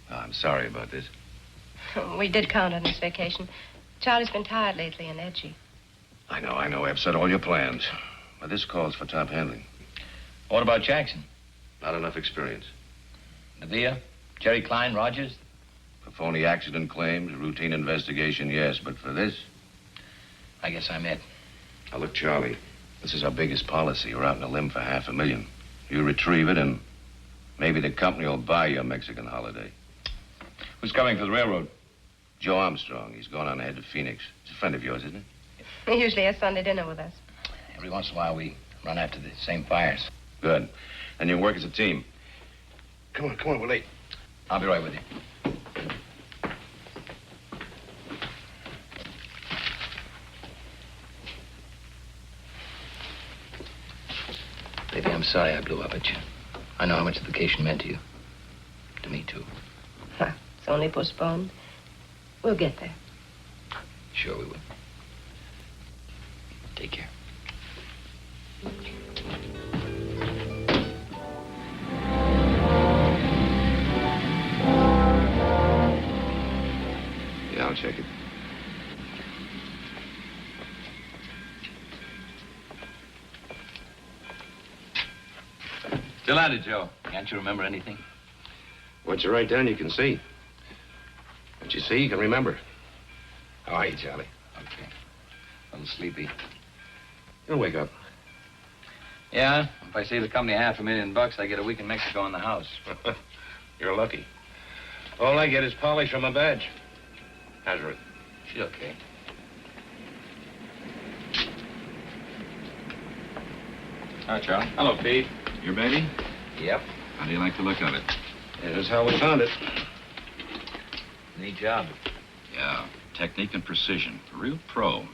Oh, I'm sorry about this. We did count on this vacation. Charlie's been tired lately and edgy. I know. I upset all your plans. But this calls for top handling. What about Jackson? Not enough experience. Nadia? Jerry Klein? Rogers? For phony accident claims, routine investigation, yes. But for this? I guess I'm it. Now, look, Charlie. This is our biggest policy. We're out on a limb for $500,000. You retrieve it, and maybe the company will buy you a Mexican holiday. Who's coming for the railroad? Joe Armstrong. He's going on ahead to Phoenix. He's a friend of yours, isn't he? He usually has Sunday dinner with us. Every once in a while, we run after the same fires. Good. And you work as a team. Come on, we're late. I'll be right with you. Baby, I'm sorry I blew up at you. I know how much the vacation meant to you. To me, too. Huh. It's only postponed. We'll get there. Sure we will. Take care. Yeah, I'll check it. Still at it, Joe. Can't you remember anything? What you write down, you can see. What you see, you can remember. How are you, Charlie? Okay. A little sleepy. You'll wake up. Yeah? If I save the company $500,000, I get a week in Mexico in the house. You're lucky. All I get is polish on my badge. How's Ruth? She's okay. Hi, Charlie. Hello, Pete. Your baby? Yep. How do you like the look of it? This is how we found it. Neat job. Yeah, technique and precision. A real pro.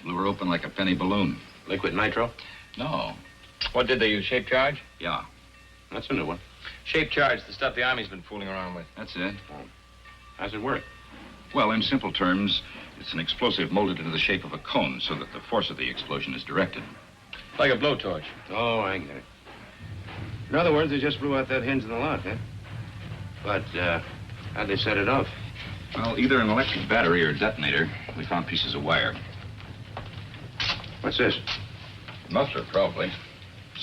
Blew her open like a penny balloon. Liquid nitro? No. What did they use, shape charge? Yeah. That's a new one. Shape charge, the stuff the Army's been fooling around with. That's it. How's it work? Well, in simple terms, it's an explosive molded into the shape of a cone so that the force of the explosion is directed. Like a blowtorch. Oh, I get it. In other words, they just blew out that hinge in the lock, huh? But, how'd they set it off? Well, either an electric battery or a detonator. We found pieces of wire. What's this? Muffler, probably.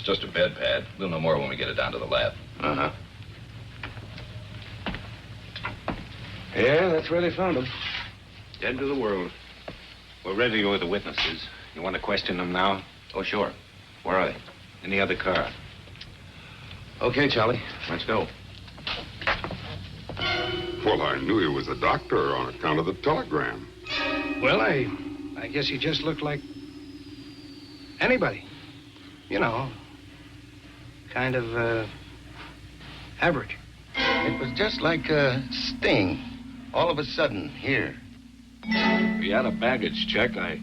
It's just a bed pad. We'll know more when we get it down to the lab. Uh-huh. Yeah, that's where they found him. Dead to the world. We're ready to go with the witnesses. You want to question them now? Oh, sure. Where are they? In the other car. Okay, Charlie. Let's go. Well, I knew he was a doctor on account of the telegram. Well, I guess he just looked like anybody. You know, kind of, average. It was just like a sting. All of a sudden, here. We had a baggage check. I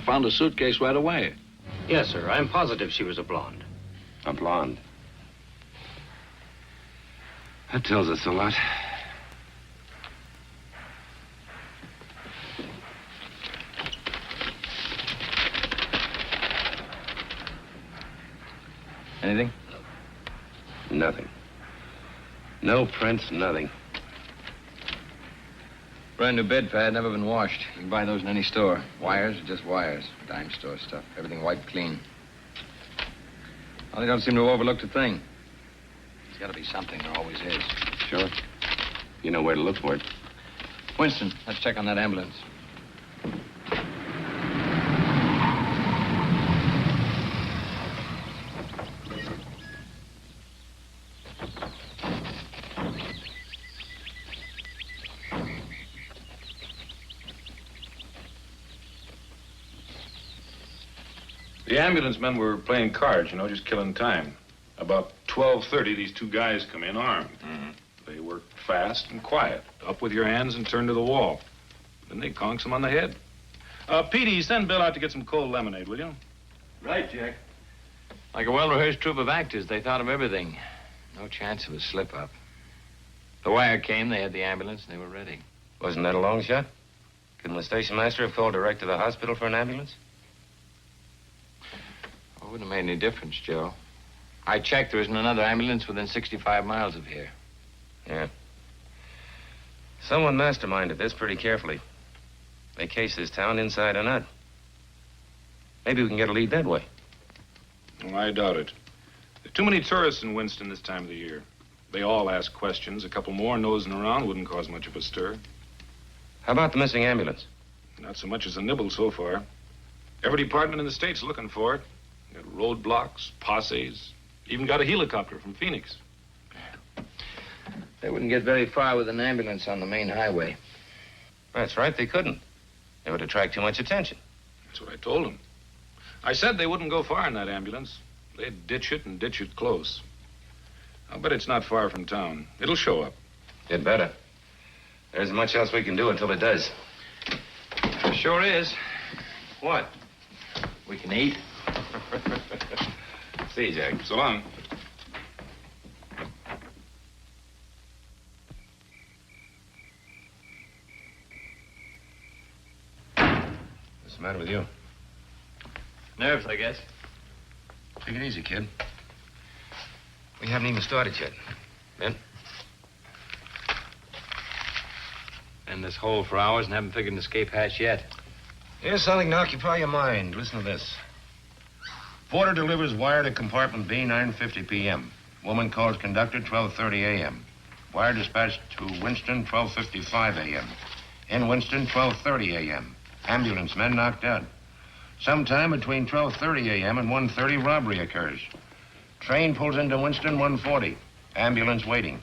found a suitcase right away. Yes, sir. I'm positive she was a blonde. A blonde. That tells us a lot. Anything? Nothing. No prints, nothing. Brand new bed pad, never been washed. You can buy those in any store. Wires are just wires. Dime store stuff. Everything wiped clean. Well, they don't seem to have overlooked a thing. There's got to be something. There always is. Sure. You know where to look for it. Winston, let's check on that ambulance. The ambulance men were playing cards, just killing time. About 12:30, these two guys come in armed. Mm-hmm. They worked fast and quiet. Up with your hands and turn to the wall. Then they conks him on the head. Petey, send Bill out to get some cold lemonade, will you? Right, Jack. Like a well-rehearsed troupe of actors, they thought of everything. No chance of a slip-up. The wire came, they had the ambulance, and they were ready. Wasn't that a long shot? Couldn't the station master have called direct to the hospital for an ambulance? It wouldn't have made any difference, Joe. I checked. There isn't another ambulance within 65 miles of here. Yeah. Someone masterminded this pretty carefully. They cased this town inside and out. Maybe we can get a lead that way. Well, I doubt it. There are too many tourists in Winston this time of the year. They all ask questions. A couple more nosing around wouldn't cause much of a stir. How about the missing ambulance? Not so much as a nibble so far. Every department in the state's looking for it. Got roadblocks, posses, even got a helicopter from Phoenix. They wouldn't get very far with an ambulance on the main highway. That's right, they couldn't. It would attract too much attention. That's what I told them. I said they wouldn't go far in that ambulance. They'd ditch it and ditch it close. I'll bet it's not far from town. It'll show up. It better. There isn't much else we can do until it does. There sure is. What? We can eat. See you, Jack. So long. What's the matter with you? Nerves, I guess. Take it easy, kid. We haven't even started yet. Ben? In this hole for hours and haven't figured an escape hatch yet. Here's something to occupy your mind. Listen to this. Porter delivers wire to compartment B, 9:50 p.m. Woman calls conductor, 12:30 a.m. Wire dispatched to Winston, 12:55 a.m. In Winston, 12:30 a.m. Ambulance men knocked out. Sometime between 12:30 a.m. and 1:30, robbery occurs. Train pulls into Winston, 1:40. Ambulance waiting.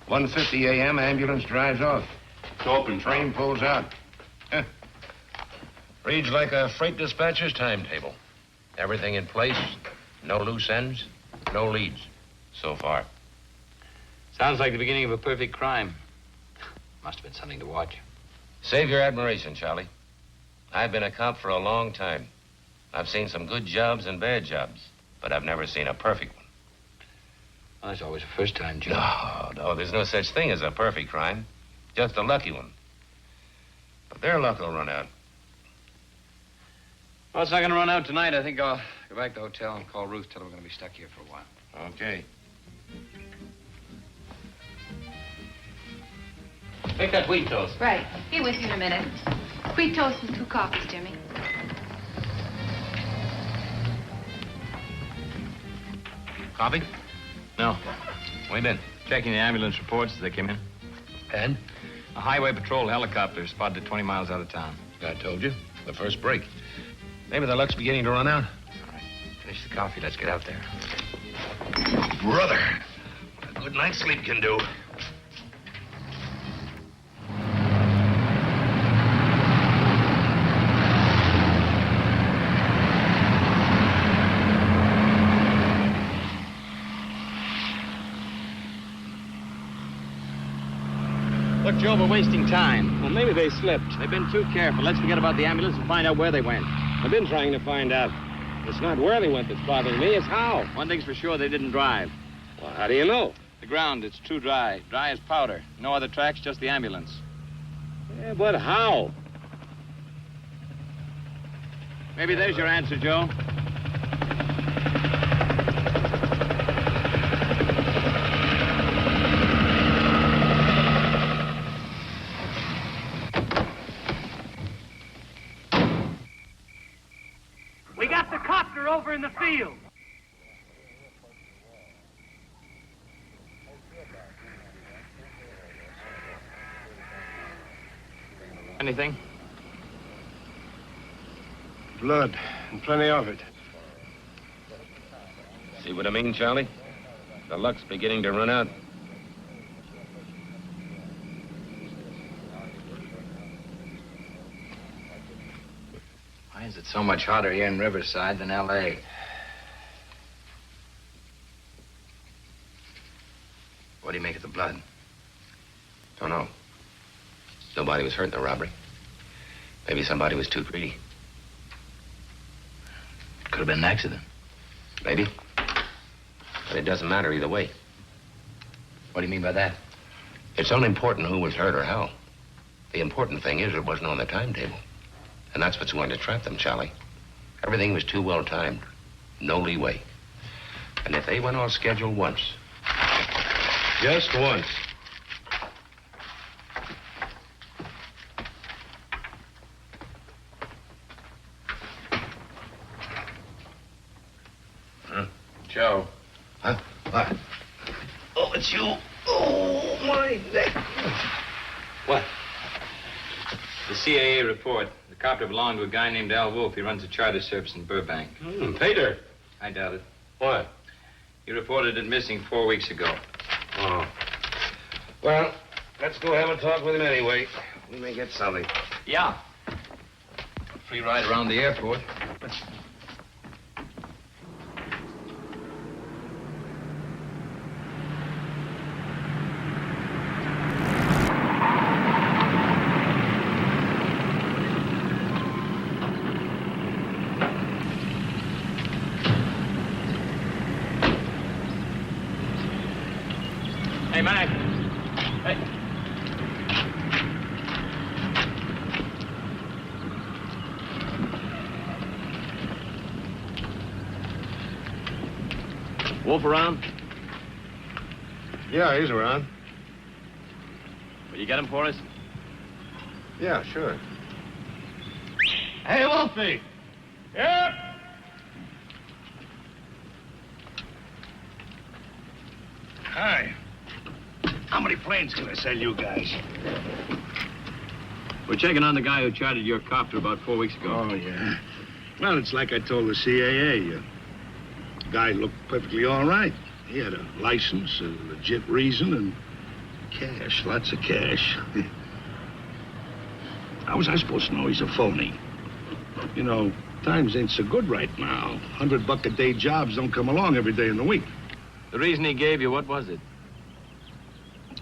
1:50 a.m., ambulance drives off. It's open. Train pulls out. Reads like a freight dispatcher's timetable. Everything in place, no loose ends, no leads so far. Sounds like the beginning of a perfect crime. Must have been something to watch. Save your admiration, Charlie. I've been a cop for a long time. I've seen some good jobs and bad jobs, but I've never seen a perfect one. Well, that's always a first time job. No, there's no such thing as a perfect crime. Just a lucky one. But their luck will run out. Well, it's not going to run out tonight. I think I'll go back to the hotel and call Ruth, tell her we're going to be stuck here for a while. Okay. Take that wheat toast. Right. Be with you in a minute. Wheat toast and 2 coffees, Jimmy. Coffee? No. Where you been? Checking the ambulance reports as they came in. And? A highway patrol helicopter spotted 20 miles out of town. I told you. The first break. Maybe the luck's beginning to run out. All right. Finish the coffee. Let's get out there. Brother, what a good night's sleep can do. Look, Joe, we're wasting time. Well, maybe they slipped. They've been too careful. Let's forget about the ambulance and find out where they went. I've been trying to find out. It's not where they went that's bothering me, it's how. One thing's for sure, they didn't drive. Well, how do you know? The ground, it's too dry. Dry as powder. No other tracks, just the ambulance. Yeah, but how? Maybe there's your answer, Joe. We got the copter over in the field. Anything? Blood, and plenty of it. See what I mean, Charlie? The luck's beginning to run out. Why is it so much hotter here in Riverside than L.A.? What do you make of the blood? Don't know. Nobody was hurt in the robbery. Maybe somebody was too greedy. Could have been an accident. Maybe. But it doesn't matter either way. What do you mean by that? It's unimportant who was hurt or how. The important thing is it wasn't on the timetable. And that's what's going to trap them, Charlie. Everything was too well timed. No leeway. And if they went off schedule once... Just once. Huh? Joe. Huh? What? Oh, it's you. Oh, my neck. What? The CAA report. The copter belonged to a guy named Al Wolf. He runs a charter service in Burbank. Peter. I doubt it. What? He reported it missing 4 weeks ago. Oh. Well, let's go have a talk with him anyway. We may get something. Yeah. Free ride around the airport. Hey, Mac. Hey. Wolf around? Yeah, he's around. Will you get him for us? Yeah, sure. Hey, Wolfie. Yep. Hi. How many planes can I sell you guys? We're checking on the guy who chartered your copter about 4 weeks ago. Oh, yeah. Well, it's like I told the CAA. The guy looked perfectly all right. He had a license, a legit reason, and cash, lots of cash. How was I supposed to know he's a phony? You know, times ain't so good right now. $100-a-day jobs don't come along every day in the week. The reason he gave you, what was it?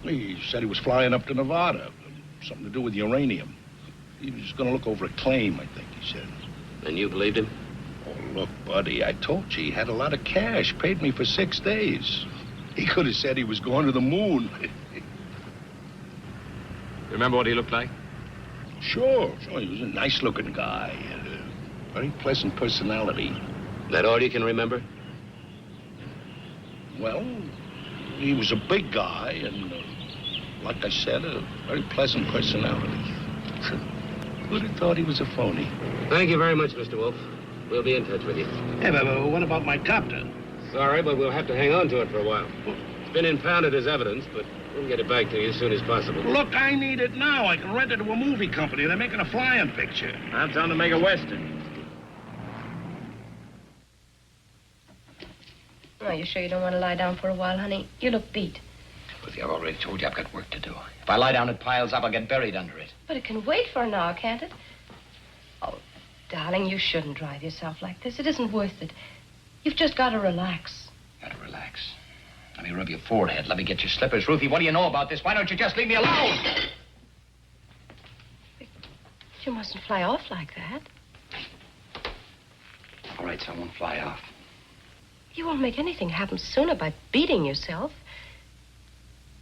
He said he was flying up to Nevada. Something to do with uranium. He was going to look over a claim, I think he said. And you believed him? Oh, look, buddy, I told you he had a lot of cash. Paid me for 6 days. He could have said he was going to the moon. You remember what he looked like? Sure. He was a nice-looking guy. Had a very pleasant personality. That all you can remember? Well, he was a big guy and, like I said, a very pleasant personality. Who'd have thought he was a phony? Thank you very much, Mr. Wolf. We'll be in touch with you. Hey, but what about my copter? Sorry, but we'll have to hang on to it for a while. It's been impounded as evidence, but we'll get it back to you as soon as possible. Look, I need it now. I can rent it to a movie company. They're making a flying picture. I'm telling them to make a Western. Are you sure you don't want to lie down for a while, honey? You look beat. Ruthie, I've already told you I've got work to do. If I lie down, it piles up. I'll get buried under it. But it can wait for an hour, can't it? Oh, darling, you shouldn't drive yourself like this. It isn't worth it. You've just got to relax. Gotta relax. Let me rub your forehead. Let me get your slippers. Ruthie, what do you know about this? Why don't you just leave me alone? You mustn't fly off like that. All right, so I won't fly off. You won't make anything happen sooner by beating yourself.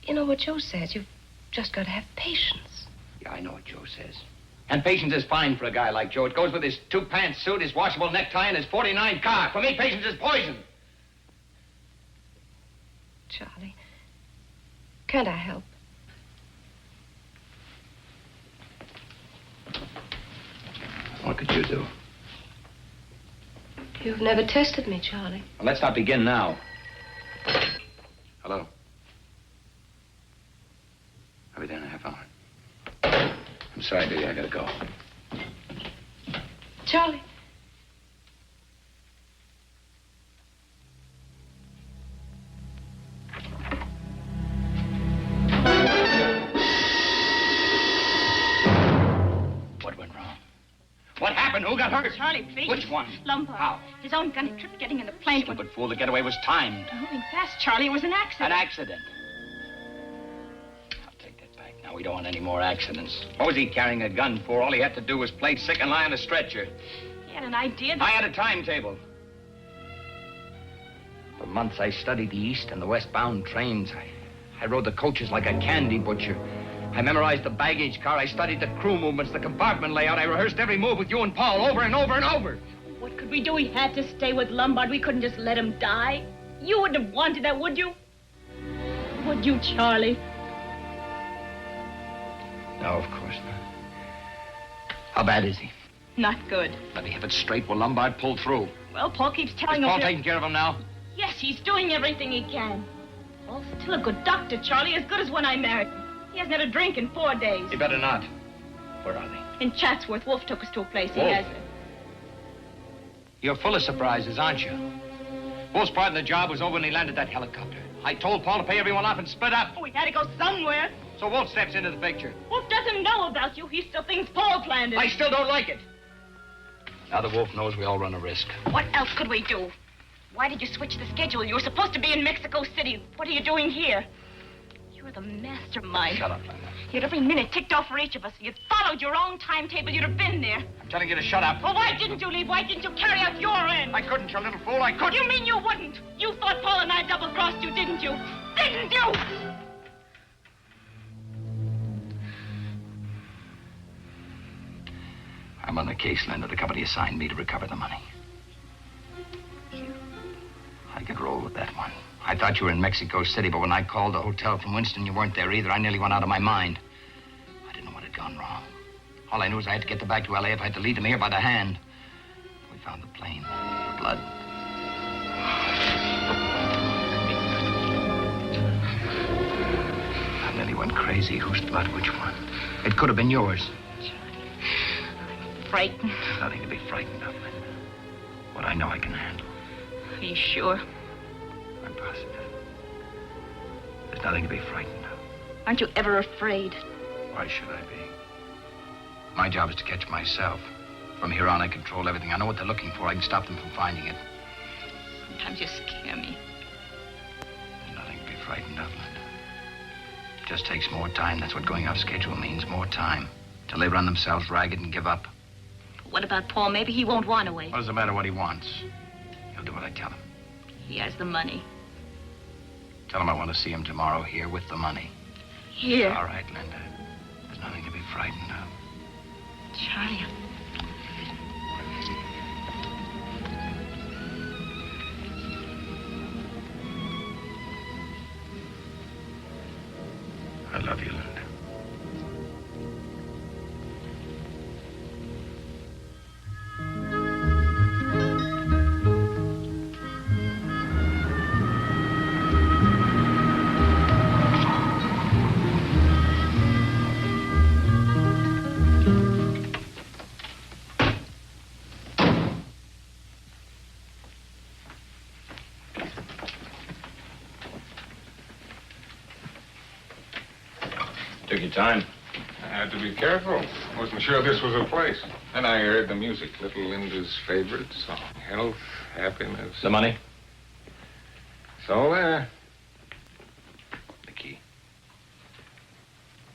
You know what Joe says. You've just got to have patience. Yeah, I know what Joe says. And patience is fine for a guy like Joe. It goes with his two-pants suit, his washable necktie, and his 49 car. For me, patience is poison. Charlie, can't I help? What could you do? You've never tested me, Charlie. Well, let's not begin now. Hello. I'll be there in a half hour. I'm sorry, baby. I gotta go. Charlie. What went wrong? What happened? Who got hurt? Charlie, please. Which one? Lombard. How? His own gun tripped getting in the plane. Stupid fool. The getaway was timed. Moving fast, Charlie. It was an accident. An accident. I'll take that back. Now, we don't want any more accidents. What was he carrying a gun for? All he had to do was play sick and lie on a stretcher. He had an idea that... I had a timetable. For months, I studied the east and the westbound trains. I rode the coaches like a candy butcher. I memorized the baggage car. I studied the crew movements, the compartment layout. I rehearsed every move with you and Paul over and over and over. What could we do? We had to stay with Lombard. We couldn't just let him die. You wouldn't have wanted that, would you? Would you, Charlie? No, of course not. How bad is he? Not good. Let me have it straight. Will Lombard pull through? Well, Paul keeps telling Is us... Paul taking care of him now? Yes, he's doing everything he can. Paul's still a good doctor, Charlie, as good as when I married him. He hasn't had a drink in 4 days. He better not. Where are they? In Chatsworth. Wolf took us to a place he Wolf? has. You're full of surprises, aren't you? Wolf's part of the job was over when he landed that helicopter. I told Paul to pay everyone off and split up. Oh, we had to go somewhere. So Wolf steps into the picture. Wolf doesn't know about you. He still thinks Paul planned it. I still don't like it. Now that Wolf knows, we all run a risk. What else could we do? Why did you switch the schedule? You were supposed to be in Mexico City. What are you doing here? You're the mastermind. Shut up, Linda. You'd every minute ticked off for each of us. You'd followed your own timetable. You'd have been there. I'm telling you to shut up. Well, why didn't you leave? Why didn't you carry out your end? I couldn't, you little fool. I couldn't. You mean you wouldn't? You thought Paul and I double-crossed you, didn't you? Didn't you? I'm on the case, Linda. The company assigned me to recover the money. I could roll with that one. I thought you were in Mexico City, but when I called the hotel from Winston, you weren't there either. I nearly went out of my mind. I didn't know what had gone wrong. All I knew was I had to get back to L.A. if I had to lead them here by the hand. We found the plane. The blood. I nearly went crazy. Whose blood? Which one? It could have been yours. Frightened. There's nothing to be frightened of, Linda. What I know I can handle. Are you sure? I'm positive. There's nothing to be frightened of. Aren't you ever afraid? Why should I be? My job is to catch myself. From here on, I control everything. I know what they're looking for. I can stop them from finding it. Sometimes you scare me. There's nothing to be frightened of, Linda. It just takes more time. That's what going off schedule means. More time. Till they run themselves ragged and give up. What about Paul? Maybe he won't want to wait. What does it matter what he wants? He'll do what I tell him. He has the money. Tell him I want to see him tomorrow here with the money. Here? All right, Linda. There's nothing to be frightened of. Charlie. I love you, Linda. Took your time. I had to be careful. Wasn't sure this was a place. Then I heard the music. Little Linda's favorite song. Health, happiness. The money? It's all there. The key.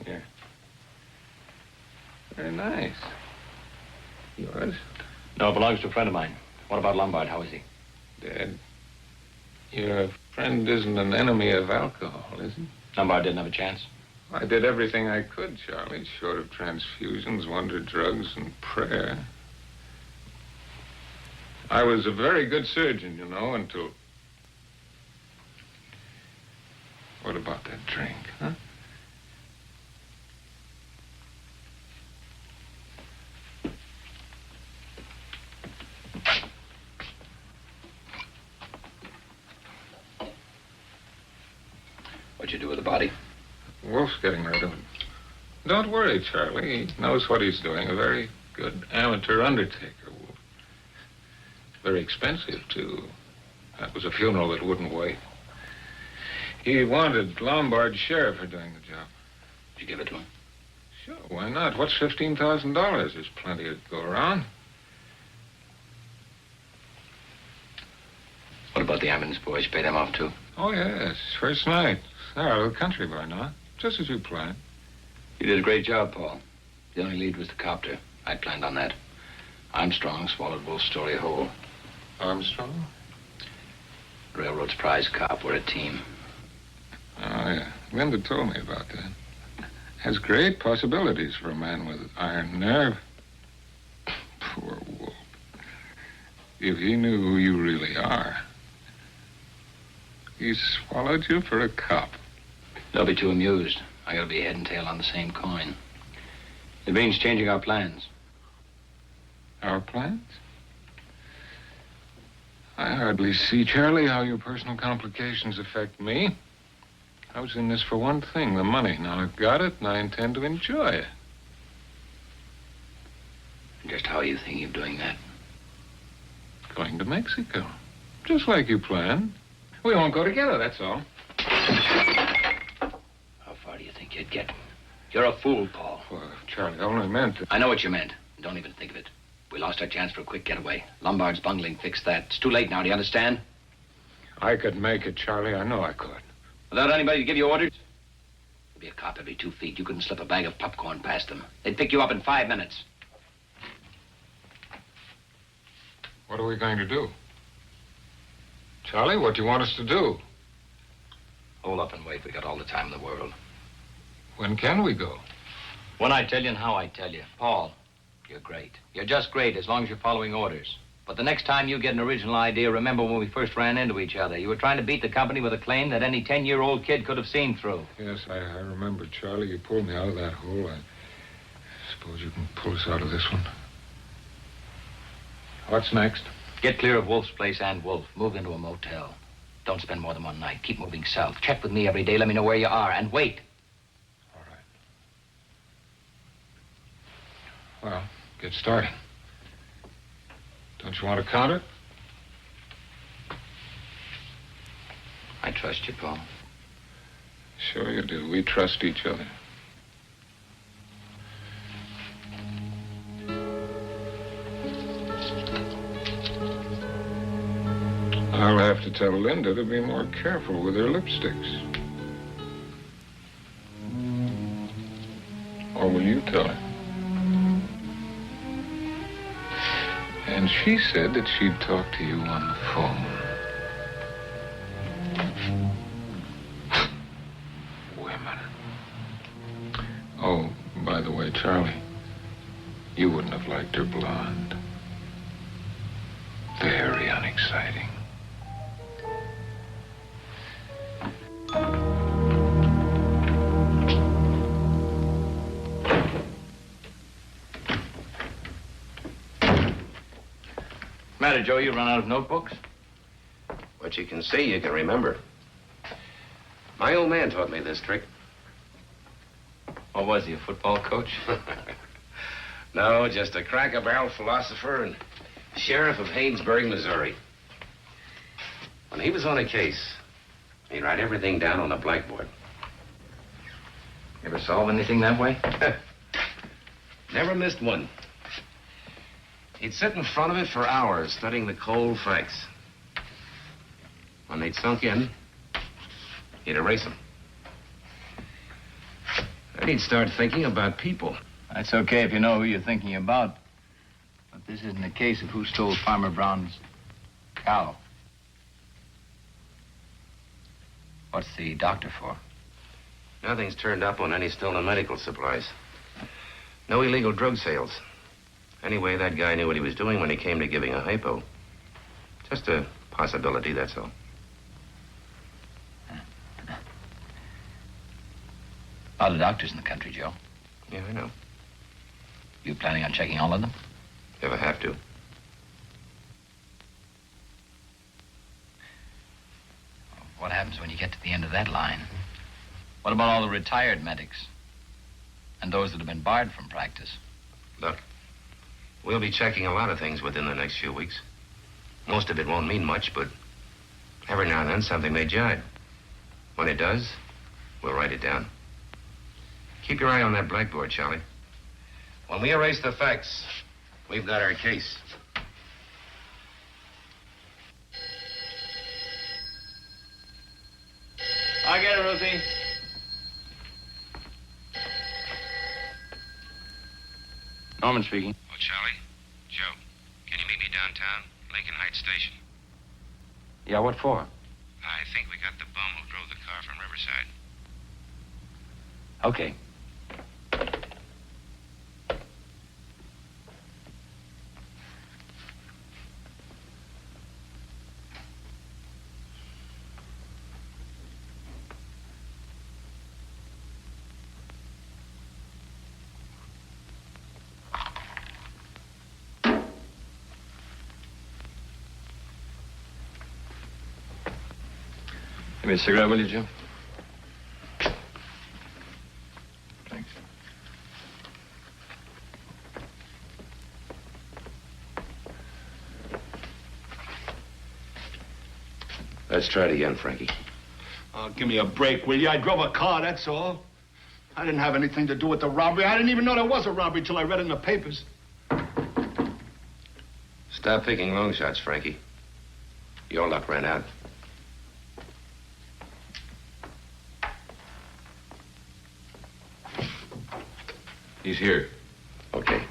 Here. Very nice. Yours? No, it belongs to a friend of mine. What about Lombard? How is he? Dead. Your friend isn't an enemy of alcohol, is he? Lombard didn't have a chance. I did everything I could, Charlie, short of transfusions, wonder drugs, and prayer. I was a very good surgeon, you know, until... What about that drink, huh? What'd you do with the body? Wolf's getting rid of it. Don't worry, Charlie. He knows what he's doing. A very good amateur undertaker, Wolf. Very expensive, too. That was a funeral that wouldn't wait. He wanted Lombard's share for doing the job. Did you give it to him? Sure, why not? What's $15,000? There's plenty to go around. What about the ambulance boys? Pay them off, too? Oh, yes. First night. They're a country boy now. Just as you planned. You did a great job, Paul. The only lead was the copter. I planned on that. Armstrong swallowed Wolf's story whole. Armstrong? Railroad's prize cop. We're a team. Oh, yeah. Linda told me about that. Has great possibilities for a man with iron nerve. Poor Wolf. If he knew who you really are. He swallowed you for a cop. They'll be too amused. I gotta be head and tail on the same coin. It means changing our plans. Our plans? I hardly see, Charlie, how your personal complications affect me. I was in this for one thing, the money. Now I've got it, and I intend to enjoy it. Just how are you thinking of doing that? Going to Mexico. Just like you planned. We won't go together, that's all. How far do you think you'd get? You're a fool, Paul. Well, Charlie, I only meant to... I know what you meant. Don't even think of it. We lost our chance for a quick getaway. Lombard's bungling fixed that. It's too late now, do you understand? I could make it, Charlie. I know I could. Without anybody to give you orders? There'd be a cop every 2 feet. You couldn't slip a bag of popcorn past them. They'd pick you up in 5 minutes. What are we going to do? Charlie, what do you want us to do? Hold up and wait. We got all the time in the world. When can we go? When I tell you and how I tell you. Paul, you're great. You're just great as long as you're following orders. But the next time you get an original idea, remember when we first ran into each other. You were trying to beat the company with a claim that any 10-year-old kid could have seen through. Yes, I remember, Charlie. You pulled me out of that hole. I suppose you can pull us out of this one. What's next? Get clear of Wolf's place and Wolf. Move into a motel. Don't spend more than one night. Keep moving south. Check with me every day. Let me know where you are. And wait. All right. Well, get started. Don't you want to count it? I trust you, Paul. Sure you do. We trust each other. I'll have to tell Linda to be more careful with her lipsticks. Or will you tell her? And she said that she'd talk to you on the phone. Women. Oh, by the way, Charlie, you wouldn't have liked her blonde. Very unexciting. Matter, Joe, you run out of notebooks? What you can see, you can remember. My old man taught me this trick. What was he, a football coach? No, just a crack-a-barrel philosopher and sheriff of Haynesburg, Missouri. When he was on a case, he'd write everything down on a blackboard. Ever solve anything that way? Never missed one. He'd sit in front of it for hours, studying the cold facts. When they'd sunk in, he'd erase them. Then he'd start thinking about people. That's okay if you know who you're thinking about. But this isn't a case of who stole Farmer Brown's cow. What's the doctor for? Nothing's turned up on any stolen medical supplies. No illegal drug sales. Anyway, that guy knew what he was doing when he came to giving a hypo. Just a possibility, that's all. A lot of doctors in the country, Joe. Yeah, I know. You planning on checking all of them? If I have to. What happens when you get to the end of that line? What about all the retired medics? And those that have been barred from practice? Look, we'll be checking a lot of things within the next few weeks. Most of it won't mean much, but every now and then something may jibe. When it does, we'll write it down. Keep your eye on that blackboard, Charlie. When we erase the facts, we've got our case. I get it, Rosie. Norman speaking. Oh, Charlie? Joe, can you meet me downtown, Lincoln Heights Station? Yeah, what for? I think we got the bum who drove the car from Riverside. Okay. Give me a cigarette, will you, Joe? Thanks. Let's try it again, Frankie. Oh, give me a break, will you? I drove a car, that's all. I didn't have anything to do with the robbery. I didn't even know there was a robbery till I read it in the papers. Stop picking long shots, Frankie. Your luck ran out. He's here. Okay.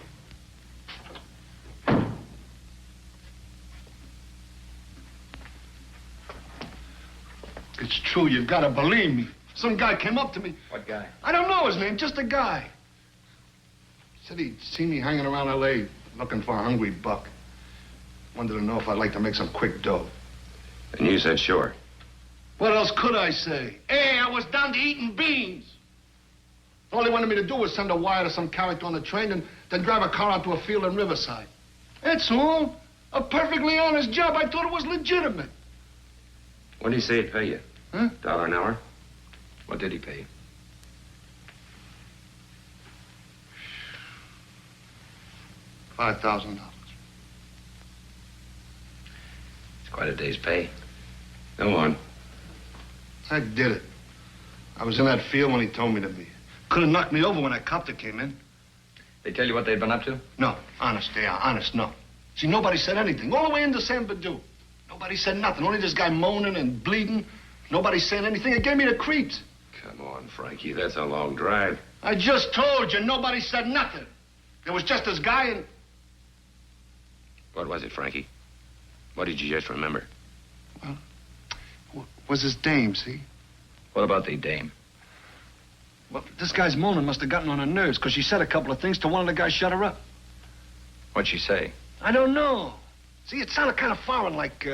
It's true, you've got to believe me. Some guy came up to me. What guy? I don't know his name, just a guy. Said he'd seen me hanging around L.A. looking for a hungry buck. Wanted to know if I'd like to make some quick dough. And you said sure. What else could I say? Hey, I was down to eating beans. All he wanted me to do was send a wire to some character on the train and then drive a car out to a field in Riverside. That's all. A perfectly honest job. I thought it was legitimate. What did he say he'd pay you? Huh? $1 an hour? What did he pay you? $5,000. It's quite a day's pay. Go on. I did it. I was in that field when he told me to be. Could have knocked me over when that copter came in. They tell you what they'd been up to? No, honest, they are. Honest, no. See, nobody said anything. All the way into San Badu. Nobody said nothing. Only this guy moaning and bleeding. Nobody saying anything. It gave me the creeps. Come on, Frankie. That's a long drive. I just told you, nobody said nothing. There was just this guy and... What was it, Frankie? What did you just remember? Well, was his dame, see? What about the dame? Well, this guy's moaning must have gotten on her nerves because she said a couple of things to one of the guys shut her up. What'd she say? I don't know. See, it sounded kind of foreign, like,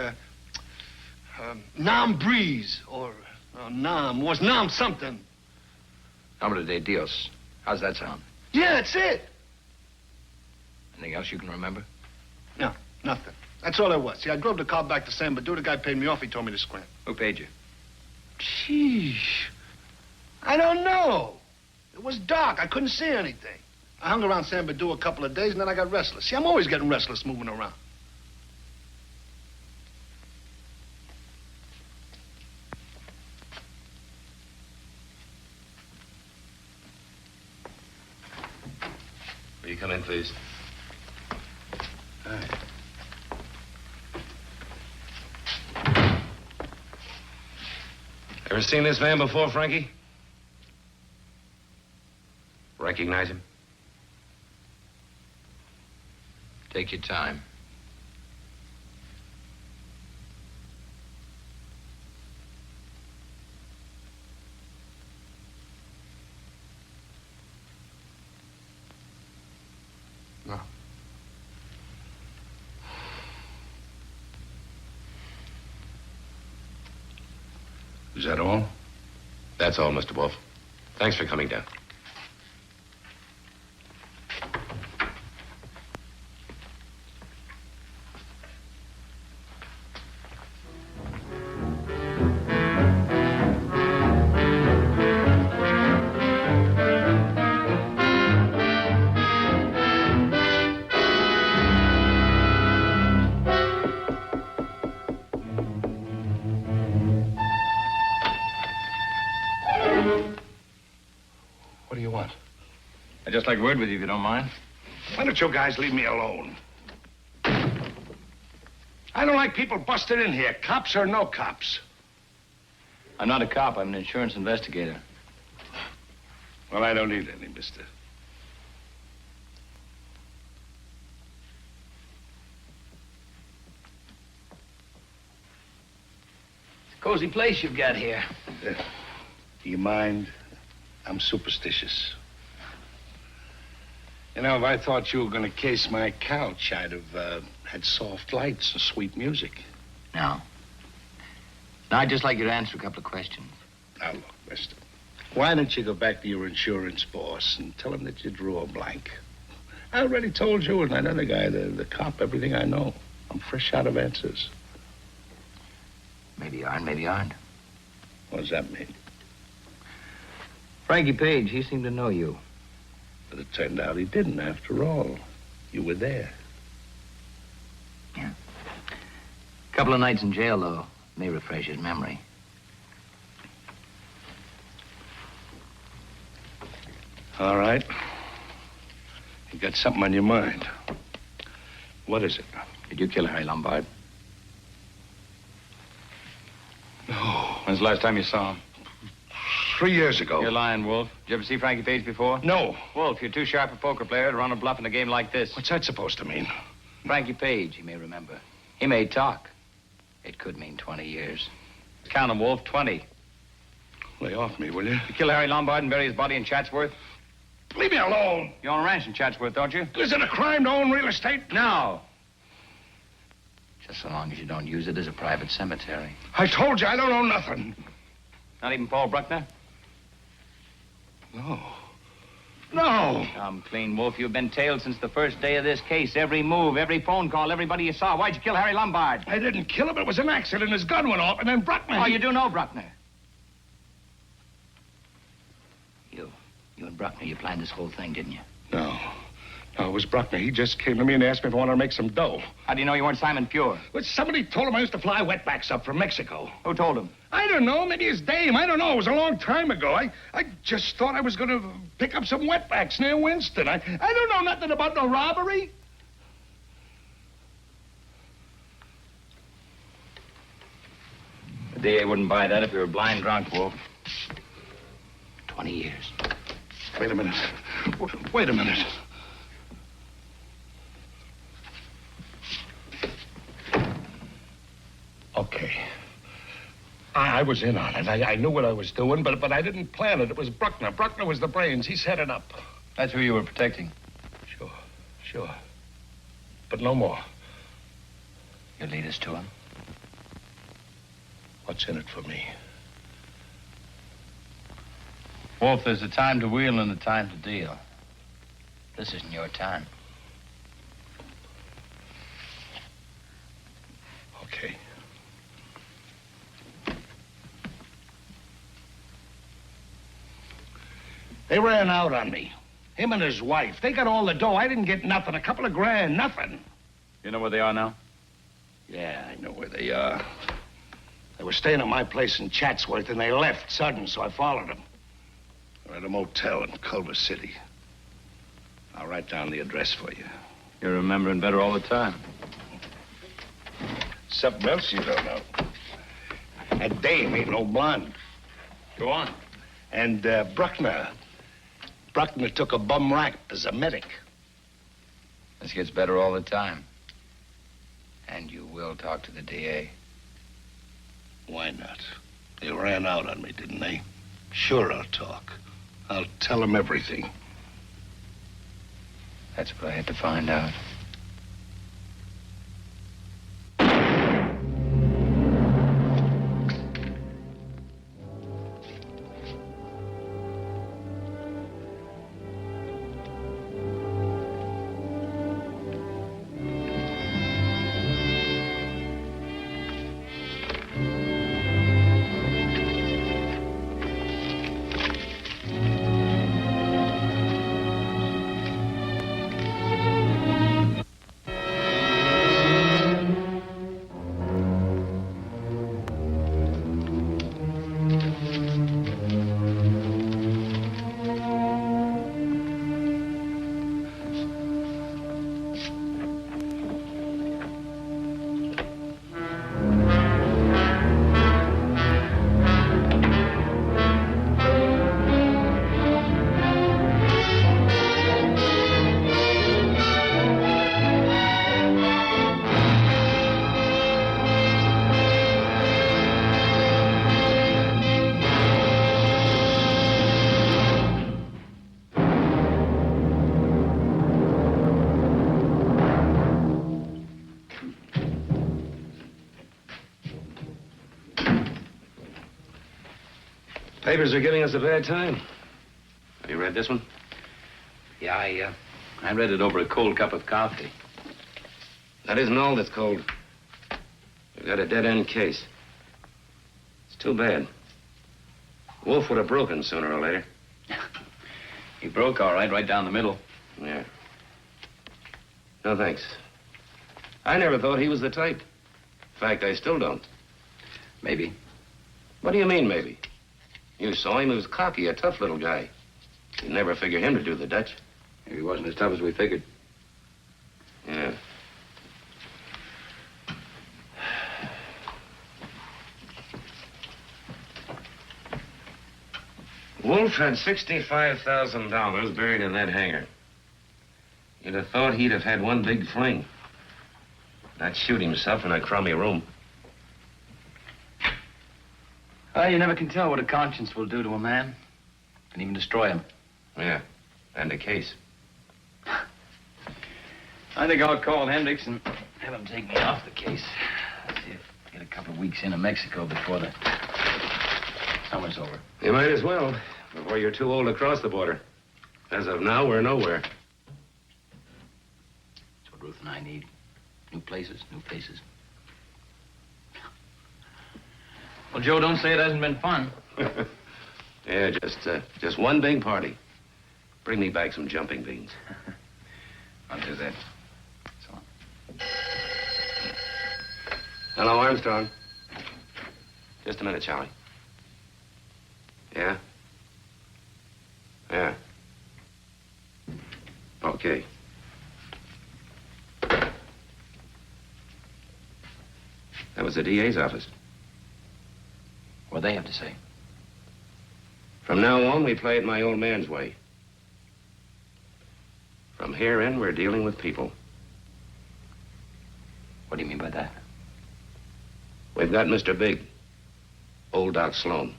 Nam Breeze, or Nam, was Nam something. Nombre de Dios. How's that sound? Yeah, that's it. Anything else you can remember? No, nothing. That's all there was. See, I drove the car back to San Badu. The guy paid me off. He told me to scram. Who paid you? Sheesh. I don't know. It was dark. I couldn't see anything. I hung around San Badu a couple of days, and then I got restless. See, I'm always getting restless moving around. come in, please? Hi. Ever seen this man before, Frankie? Recognize him? Take your time. No. Is that all? That's all, Mr. Wolf. Thanks for coming down. What do you want? I'd just like a word with you, if you don't mind. Why don't you guys leave me alone? I don't like people busted in here, cops or no cops. I'm not a cop. I'm an insurance investigator. Well, I don't need any, mister. It's a cozy place you've got here. Do you mind? I'm superstitious. You know, if I thought you were going to case my couch, I'd have had soft lights and sweet music. No. Now, I'd just like you to answer a couple of questions. Now, look, mister. Why don't you go back to your insurance boss and tell him that you drew a blank? I already told you and that other guy, the cop, everything I know. I'm fresh out of answers. Maybe you are, maybe you aren't. What does that mean? Frankie Page, he seemed to know you. But it turned out he didn't, after all. You were there. Yeah. A couple of nights in jail, though, may refresh his memory. All right. You got something on your mind. What is it? Did you kill Harry Lombard? No. When's the last time you saw him? 3 years ago. You're lying, Wolf. Did you ever see Frankie Page before? No. Wolf, you're too sharp a poker player to run a bluff in a game like this. What's that supposed to mean? Frankie Page, you may remember. He may talk. It could mean 20 years. Count 'em, Wolf, 20. Lay off me, will you? You kill Harry Lombard and bury his body in Chatsworth? Leave me alone. You own a ranch in Chatsworth, don't you? Is it a crime to own real estate? No. Just so long as you don't use it as a private cemetery. I told you I don't own nothing. Not even Paul Bruckner? No. No. Come clean, Wolf. You've been tailed since the first day of this case. Every move, every phone call, everybody you saw. Why'd you kill Harry Lombard? I didn't kill him. It was an accident. His gun went off, and then Bruckner... Oh, you do know Bruckner? You and Bruckner, you planned this whole thing, didn't you? No. No, it was Bruckner. He just came to me and asked me if I wanted to make some dough. How do you know you weren't Simon Pure? Well, somebody told him I used to fly wetbacks up from Mexico. Who told him? I don't know. Maybe his dame. I don't know. It was a long time ago. I just thought I was going to pick up some wetbacks near Winston. I don't know nothing about no robbery. The DA wouldn't buy that if you were blind drunk, Wolf. 20 years. Wait a minute. Wait a minute. Okay. I was in on it. I knew what I was doing, but I didn't plan it. It was Bruckner. Bruckner was the brains. He set it up. That's who you were protecting. Sure. But no more. You lead us to him? What's in it for me? Wolf, there's a time to wheel and a time to deal. This isn't your time. Okay. They ran out on me. Him and his wife. They got all the dough. I didn't get nothing. A couple of grand, nothing. You know where they are now? Yeah, I know where they are. They were staying at my place in Chatsworth, and they left sudden, so I followed them. They're at a motel in Culver City. I'll write down the address for you. You're remembering better all the time. Something else you don't know. That dame ain't no blonde. Go on. And Bruckner. Bruckner took a bum rap as a medic. This gets better all the time. And you will talk to the DA. Why not? They ran out on me, didn't they? Sure, I'll talk. I'll tell them everything. That's what I had to find out. Papers are giving us a bad time. Have you read this one? Yeah, I read it over a cold cup of coffee. That isn't all that's cold. We've got a dead-end case. It's too bad. Wolf would have broken sooner or later. He broke all right down the middle. Yeah. No, thanks. I never thought he was the type. In fact, I still don't. Maybe. What do you mean, maybe? You saw him. He was cocky, a tough little guy. You'd never figure him to do the Dutch. Maybe he wasn't as tough as we figured. Yeah. Wolf had $65,000 buried in that hangar. You'd have thought he'd have had one big fling. Not shoot himself in a crummy room. Well, you never can tell what a conscience will do to a man. Can even destroy him. Yeah, and a case. I think I'll call Hendricks and have him take me off the case. See if I get a couple of weeks into Mexico before the summer's over. You might as well, before you're too old to cross the border. As of now, we're nowhere. That's what Ruth and I need. New places, new faces. Well, Joe, don't say it hasn't been fun. Yeah, just one big party. Bring me back some jumping beans. I'll do that. So long. Hello, Armstrong. Just a minute, Charlie. Yeah? Yeah. Okay. That was the DA's office. What do they have to say? From now on, we play it my old man's way. From here in, we're dealing with people. What do you mean by that? We've got Mr. Big, old Doc Sloan.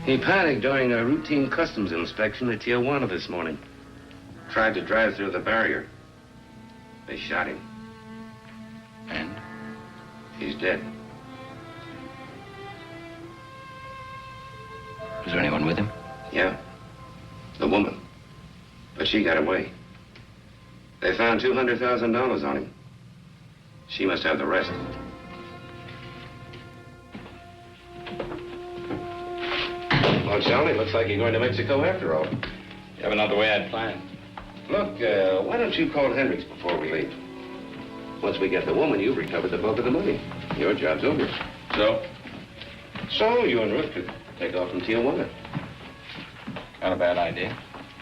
He panicked during a routine customs inspection at Tijuana this morning. Tried to drive through the barrier. They shot him. And? He's dead. Was there anyone with him? Yeah. The woman. But she got away. They found $200,000 on him. She must have the rest. Well, Charlie, looks like you're going to Mexico after all. Yeah, but not the way I'd planned. Look, why don't you call Hendricks before we leave? Once we get the woman, you've recovered the bulk of the money. Your job's over. So? So you and Ruth could take off from Tijuana. Not a bad idea.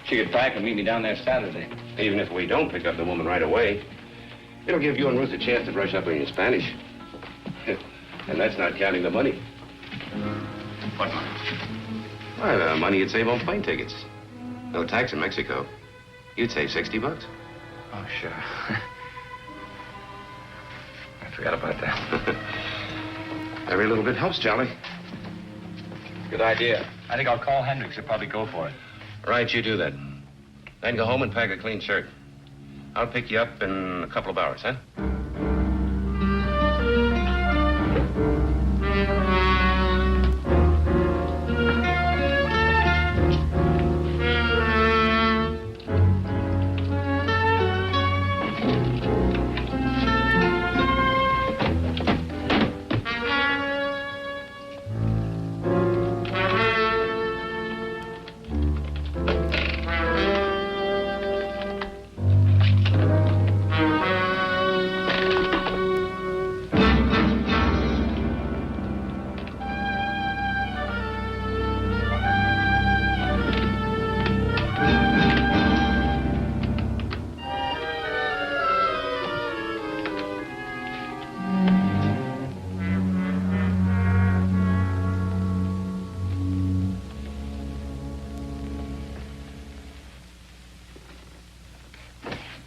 She could pack and meet me down there Saturday. Even if we don't pick up the woman right away, it'll give you and Ruth a chance to brush up on your Spanish. And that's not counting the money. What money? Why, the money you'd save on plane tickets. No tax in Mexico. You'd save $60. Oh, sure. I forgot about that. Every little bit helps, Charlie. Good idea. I think I'll call Hendricks. He'll probably go for it. Right, you do that. Then go home and pack a clean shirt. I'll pick you up in a couple of hours, huh?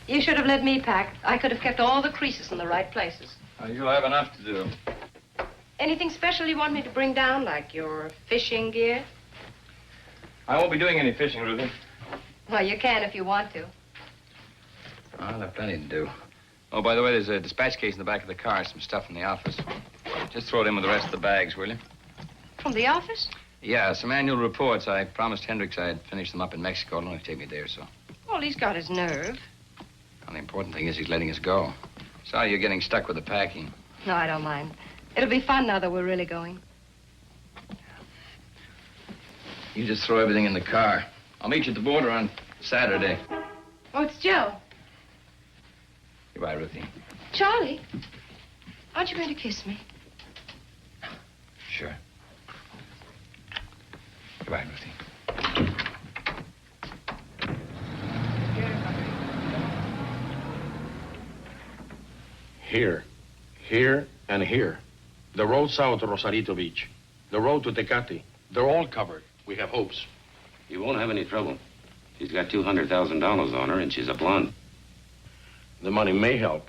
You should have let me pack. I could have kept all the creases in the right places. You'll have enough to do. Anything special you want me to bring down, like your fishing gear? I won't be doing any fishing, Ruthie. Well, you can if you want to. I'll have plenty to do. Oh, by the way, there's a dispatch case in the back of the car. Some stuff from the office. Just throw it in with the rest of the bags, will you? From the office? Yeah, some annual reports. I promised Hendricks I'd finish them up in Mexico. It'll only take me a day or so. Well, he's got his nerve. Well, the important thing is he's letting us go. Sorry you're getting stuck with the packing. No, I don't mind. It'll be fun now that we're really going. You just throw everything in the car. I'll meet you at the border on Saturday. Oh, it's Joe. Goodbye, Ruthie. Charlie, aren't you going to kiss me? Sure. Goodbye, Ruthie. Here, and here. The road south to Rosarito Beach. The road to Tecate. They're all covered. We have hopes. You won't have any trouble. She's got $200,000 on her, and she's a blonde. The money may help.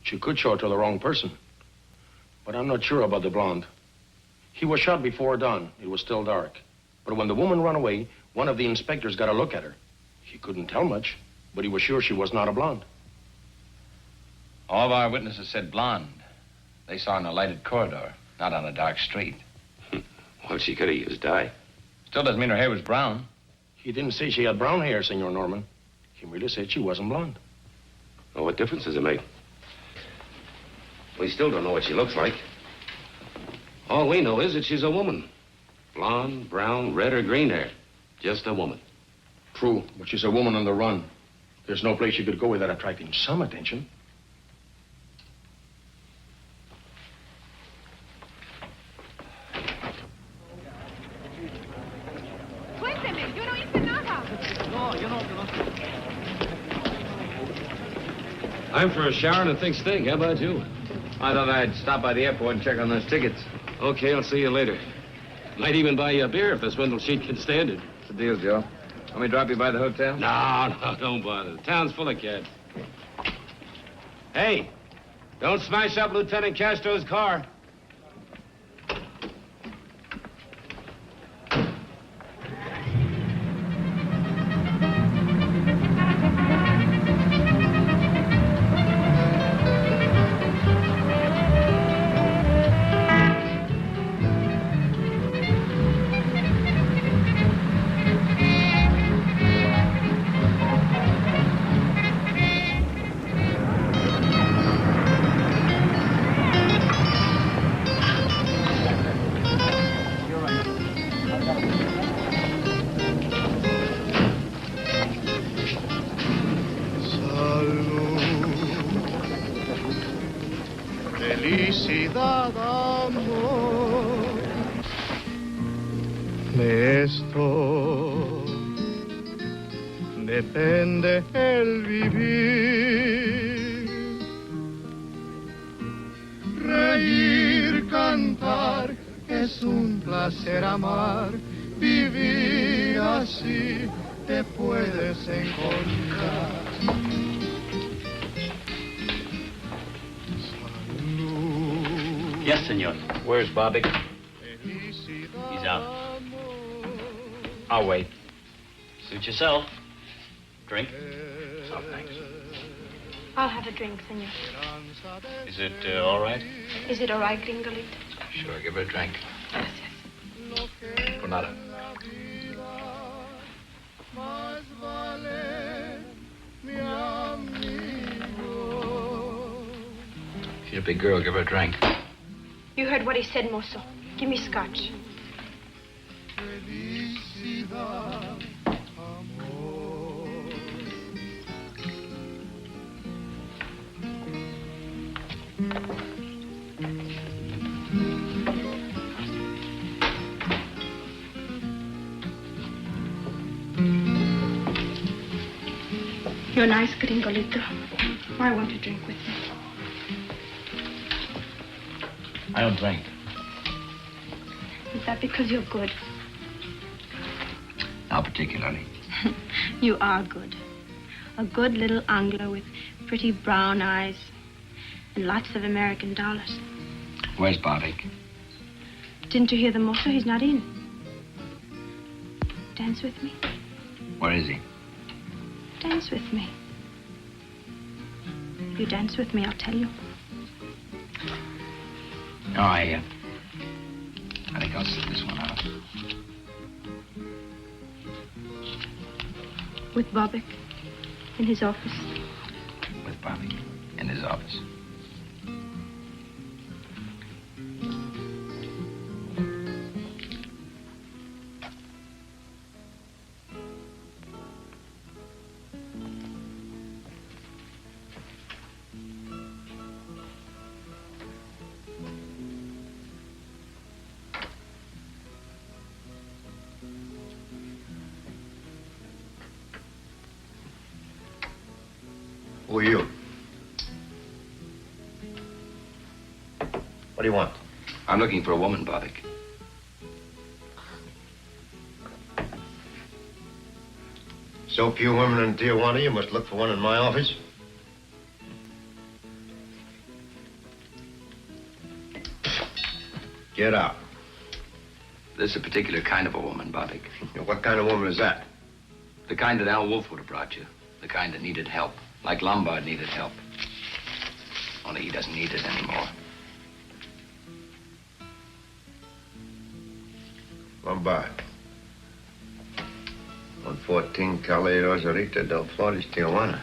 She could show it to the wrong person. But I'm not sure about the blonde. He was shot before dawn. It was still dark. But when the woman ran away, one of the inspectors got a look at her. He couldn't tell much, but he was sure she was not a blonde. All of our witnesses said blonde. They saw her in a lighted corridor, not on a dark street. Well, she could have used dye. Still doesn't mean her hair was brown. He didn't say she had brown hair, Senor Norman. He merely said she wasn't blonde. Well, what difference does it make? We still don't know what she looks like. All we know is that she's a woman. Blonde, brown, red, or green hair. Just a woman. True, but she's a woman on the run. There's no place she could go without attracting some attention. I'm for a shower and a thick steak. How about you? I thought I'd stop by the airport and check on those tickets. Okay, I'll see you later. Might even buy you a beer if the swindle sheet can stand it. What's the deal, Joe? Want me to drop you by the hotel? No, don't bother. The town's full of cats. Hey, don't smash up Lieutenant Castro's car. felicidad, amor. De esto depende el vivir. Reír, cantar, es un placer amar. Vivir así te puedes encontrar. Yes, senor. Where's Bobby? He's out. I'll wait. Suit yourself. Drink? Oh, thanks. I'll have a drink, senor. Is it all right? Is it all right, Gringolito? Sure, give her a drink. Yes, yes. For nada. She's a big girl, give her a drink. You heard what he said, mozo. Give me scotch. You're nice, Gringolito. I want to drink with you. I don't drink. Is that because you're good? Not particularly. You are good. A good little Anglo with pretty brown eyes and lots of American dollars. Where's Bobby? Didn't you hear the mozo? He's not in. Dance with me. Where is he? Dance with me. If you dance with me, I'll tell you. No, I think I'll sit this one out. With Bobbick in his office. With Bobby in his office. Who are you? What do you want? I'm looking for a woman, Bobbick. So few women in Tijuana, you must look for one in my office? Get out. This is a particular kind of a woman, Bobbick. What kind of woman is that? The kind that Al Wolf would have brought you. The kind that needed help. Like Lombard needed help. Only he doesn't need it anymore. Lombard. 114 Calle Rosarita del Flores, Tijuana.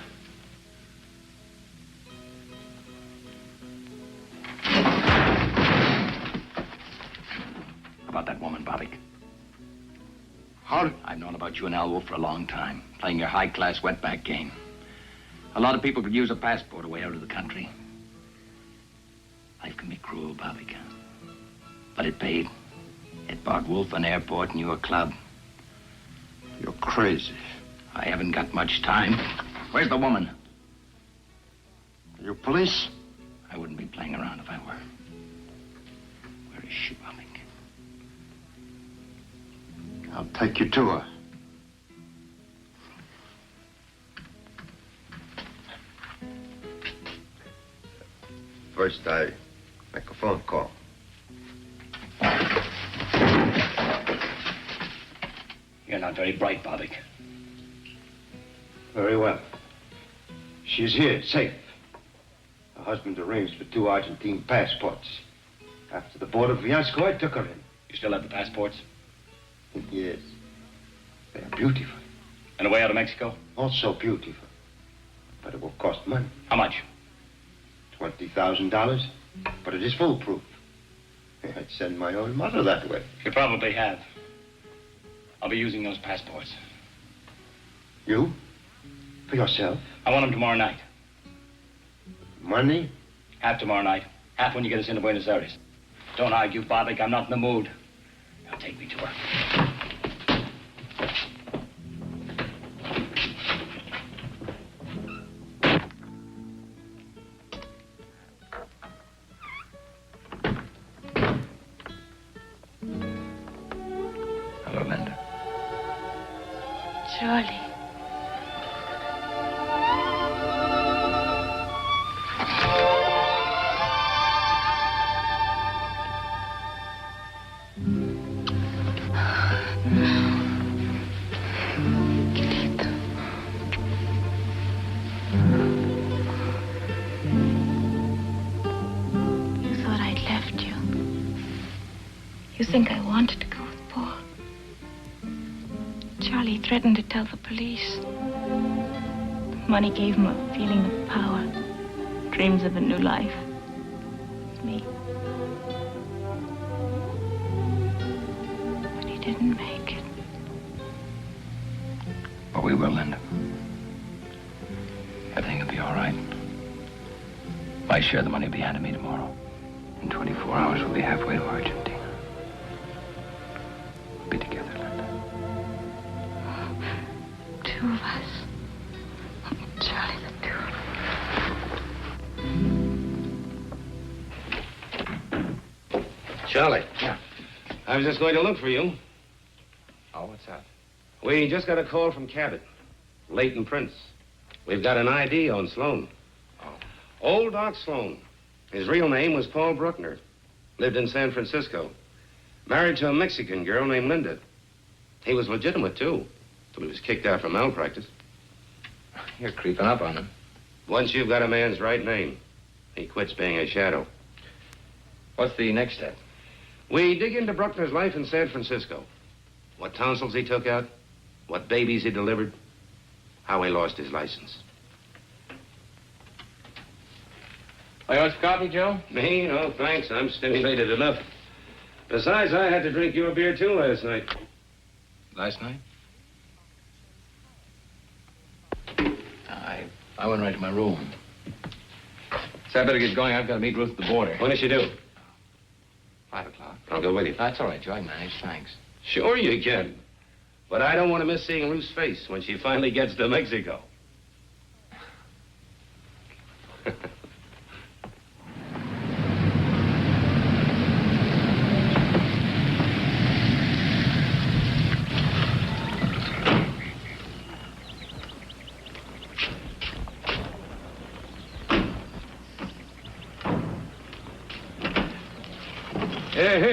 About that woman, Bobbick. How? I've known about you and Al Wolf for a long time. Playing your high-class wetback game. A lot of people could use a passport away out of the country. Life can be cruel, Bobbick. But it paid. It bought Wolf an airport and you a club. You're crazy. I haven't got much time. Where's the woman? You police? I wouldn't be playing around if I were. Where is she, Bobbick? I'll take you to her. First, I make a phone call. You're not very bright, Bobbick. Very well. She's here, safe. Her husband arranged for 2 Argentine passports. After the border fiasco, I took her in. You still have the passports? Yes. They are beautiful. And the way out of Mexico? Also beautiful. But it will cost money. How much? $20,000. But it is foolproof. I'd send my own mother that way. You probably have. I'll be using those passports. You? For yourself? I want them tomorrow night. Money? Half tomorrow night, Half when you get us into Buenos Aires. Don't argue, Barbic. I'm not in the mood. Now take me to her. Hello, Linda. Charlie. You thought I'd left you. You think I wanted to go with Paul. Charlie threatened to tell the police. Money gave him a feeling of power, dreams of a new life. Me. But he didn't make it. But we will, Linda. Everything will be all right. My share of the money will be handed me tomorrow. In 24 hours, we'll be halfway to Argentina. We'll be together, Linda. Two of us. Charlie, the two of us. Charlie. Yeah. I was just going to look for you. Oh, what's that? We just got a call from Cabot. Leighton Prince. We've got an ID on Sloan. Oh. Old Doc Sloan. His real name was Paul Bruckner. Lived in San Francisco. Married to a Mexican girl named Linda. He was legitimate, too. Till he was kicked out for malpractice. You're creeping up on him. Once you've got a man's right name, he quits being a shadow. What's the next step? We dig into Bruckner's life in San Francisco. What tonsils he took out, what babies he delivered, how he lost his license. Oh, you want some coffee, Joe? Me? Oh, thanks. I'm stimulated enough. Besides, I had to drink your beer, too, last night. Last night? I went right to my room. So I better get going. I've got to meet Ruth at the border. When does she do? 5 o'clock. I'll go with you. That's all right, Joe. I manage. Thanks. Sure you can. But I don't want to miss seeing Ruth's face when she finally gets to Mexico.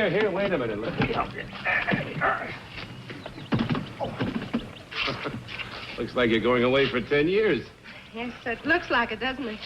Here, wait a minute. Let me help you. Looks like you're going away for 10 years. Yes, it looks like it, doesn't it?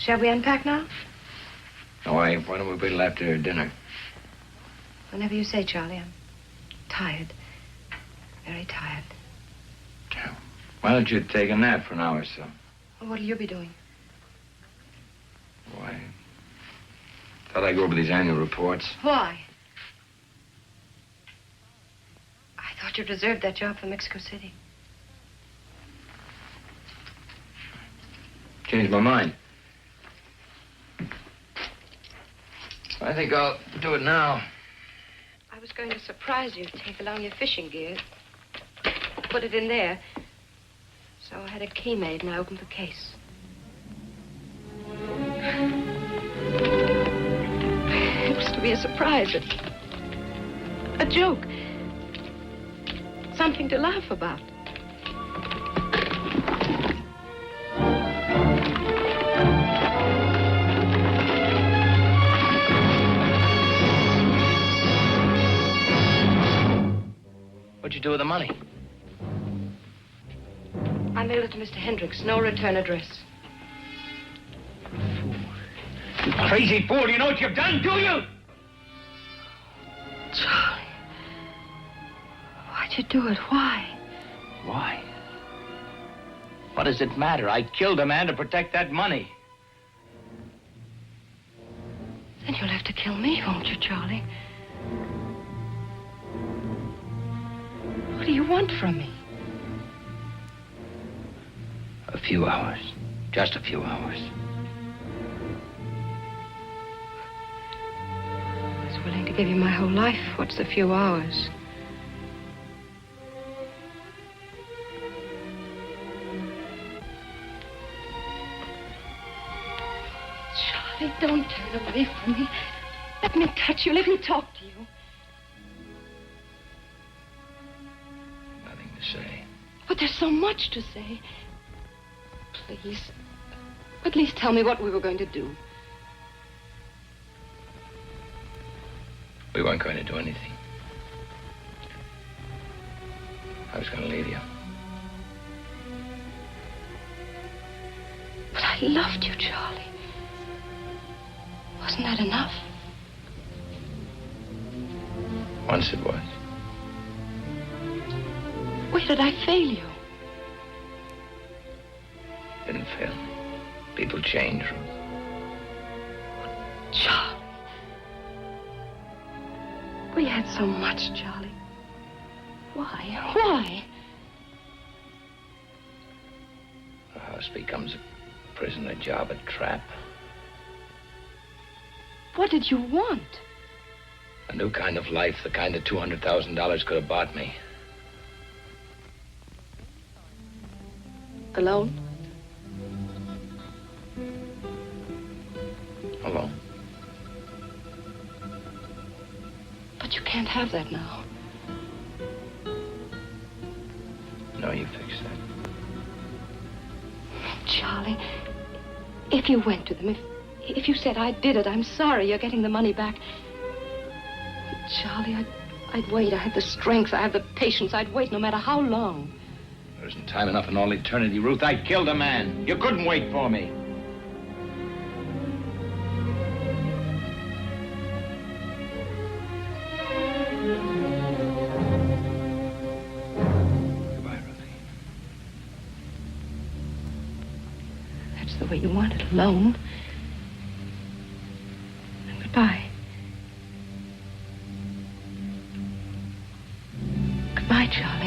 Shall we unpack now? No, why don't we wait till after dinner? Whenever you say, Charlie. I'm tired. Very tired. Why don't you take a nap for an hour or so? Well, what'll you be doing? Why? Thought I'd go over these annual reports. Why? I thought you'd reserved that job for Mexico City. Changed my mind. I think I'll do it now. I was going to surprise you, take along your fishing gear. Put it in there. So I had a key made and I opened the case. It was to be a surprise, a joke. Something to laugh about. What'd you do with the money? I mailed it to Mr. Hendricks. No return address. You crazy fool. You know what you've done, do you? Why'd you do it? Why? Why? What does it matter? I killed a man to protect that money. Then you'll have to kill me, won't you, Charlie? What do you want from me? A few hours. Just a few hours. I was willing to give you my whole life. What's a few hours? Charlie, don't turn away from me. Let me touch you. Let me talk to you. Nothing to say. But there's so much to say. Please. At least tell me what we were going to do. We weren't going to do anything. I was going to leave you. But I loved you, Charlie. Wasn't that enough? Once it was. Where did I fail you? Didn't fail. People change, Ruth. Charlie. We had so much, Charlie. Why? Why? A house becomes a prison, a job, a trap. What did you want? A new kind of life, the kind that $200,000 could have bought me. Alone? Alone. But you can't have that now. No, you fix that. Charlie, if you went to them, if you said I did it, I'm sorry, you're getting the money back. Charlie, I'd wait. I have the strength, I have the patience. I'd wait no matter how long. There isn't time enough in all eternity, Ruth. I killed a man. You couldn't wait for me. Goodbye, Ruthie. That's the way you want it, alone. Goodbye. Goodbye, Charlie.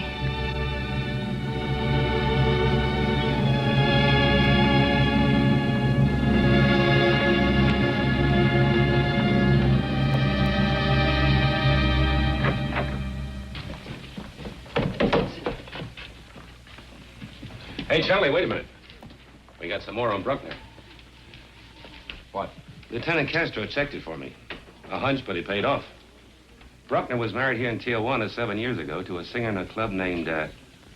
Hey, Charlie, wait a minute. We got some more on Bruckner. What? Lieutenant Castro checked it for me. A hunch, but he paid off. Bruckner was married here in Tijuana 7 years ago to a singer in a club named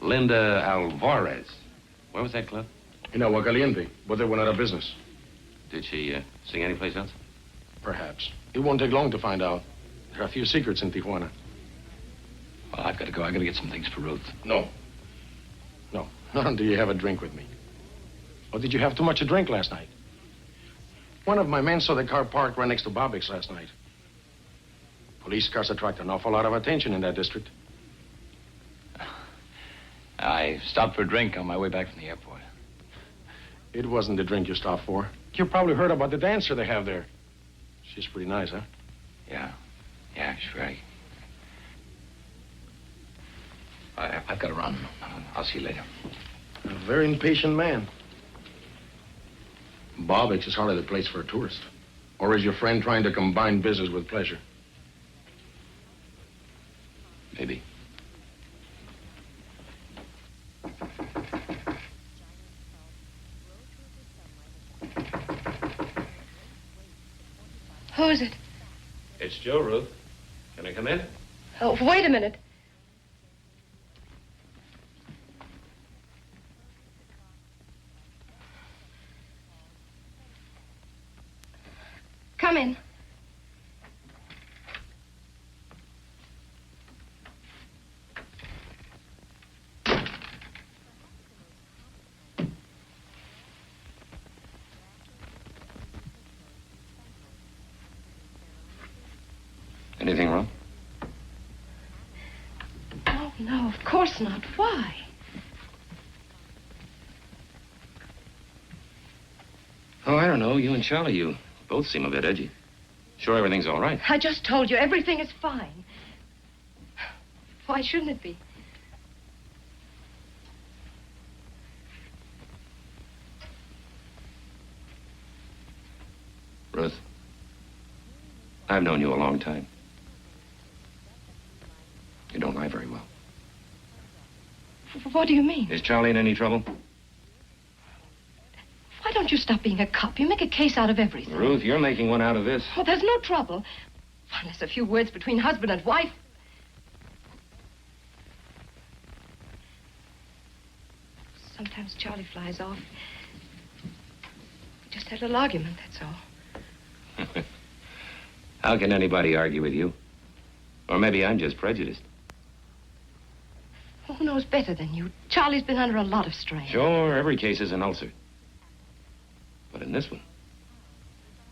Linda Alvarez. Where was that club? In Agua Caliente, but they went out of business. Did she sing anyplace else? Perhaps. It won't take long to find out. There are a few secrets in Tijuana. Well, I've got to go. I've got to get some things for Ruth. No. No. Not until you have a drink with me. Or did you have too much to drink last night? One of my men saw the car parked right next to Bobbick's last night. Police cars attract an awful lot of attention in that district. I stopped for a drink on my way back from the airport. It wasn't the drink you stopped for. You probably heard about the dancer they have there. She's pretty nice, huh? Yeah. Yeah, she's very. I've got to run. I'll see you later. A very impatient man. Bobbick's is hardly the place for a tourist. Or is your friend trying to combine business with pleasure? Maybe. Who is it? It's Joe, Ruth. Can I come in? Oh, wait a minute. Come in. Anything wrong? No, no. No, of course not. Why? Oh, I don't know. You and Charlie, you both seem a bit edgy. Sure everything's all right. I just told you everything is fine. Why shouldn't it be? Ruth, I've known you a long time. You don't lie very well. What do you mean? Is Charlie in any trouble? Why don't you stop being a cop? You make a case out of everything. Ruth, you're making one out of this. Oh, there's no trouble. Unless a few words between husband and wife. Sometimes Charlie flies off. We just had a little argument, that's all. How can anybody argue with you? Or maybe I'm just prejudiced. Who knows better than you? Charlie's been under a lot of strain. Sure, every case is an ulcer. But in this one,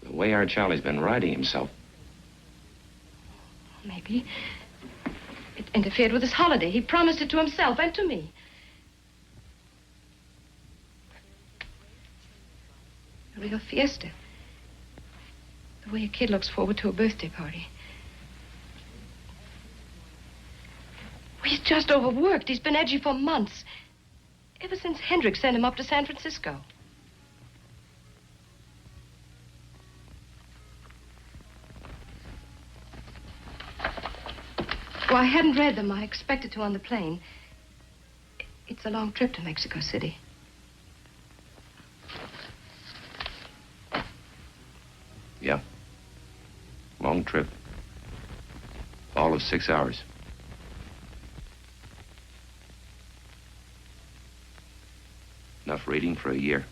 the way our Charlie's been riding himself. Maybe it interfered with his holiday. He promised it to himself and to me. A real fiesta. The way a kid looks forward to a birthday party. He's just overworked. He's been edgy for months. Ever since Hendricks sent him up to San Francisco. Well, I hadn't read them. I expected to on the plane. It's a long trip to Mexico City. Yeah. Long trip. All of 6 hours. Enough reading for a year.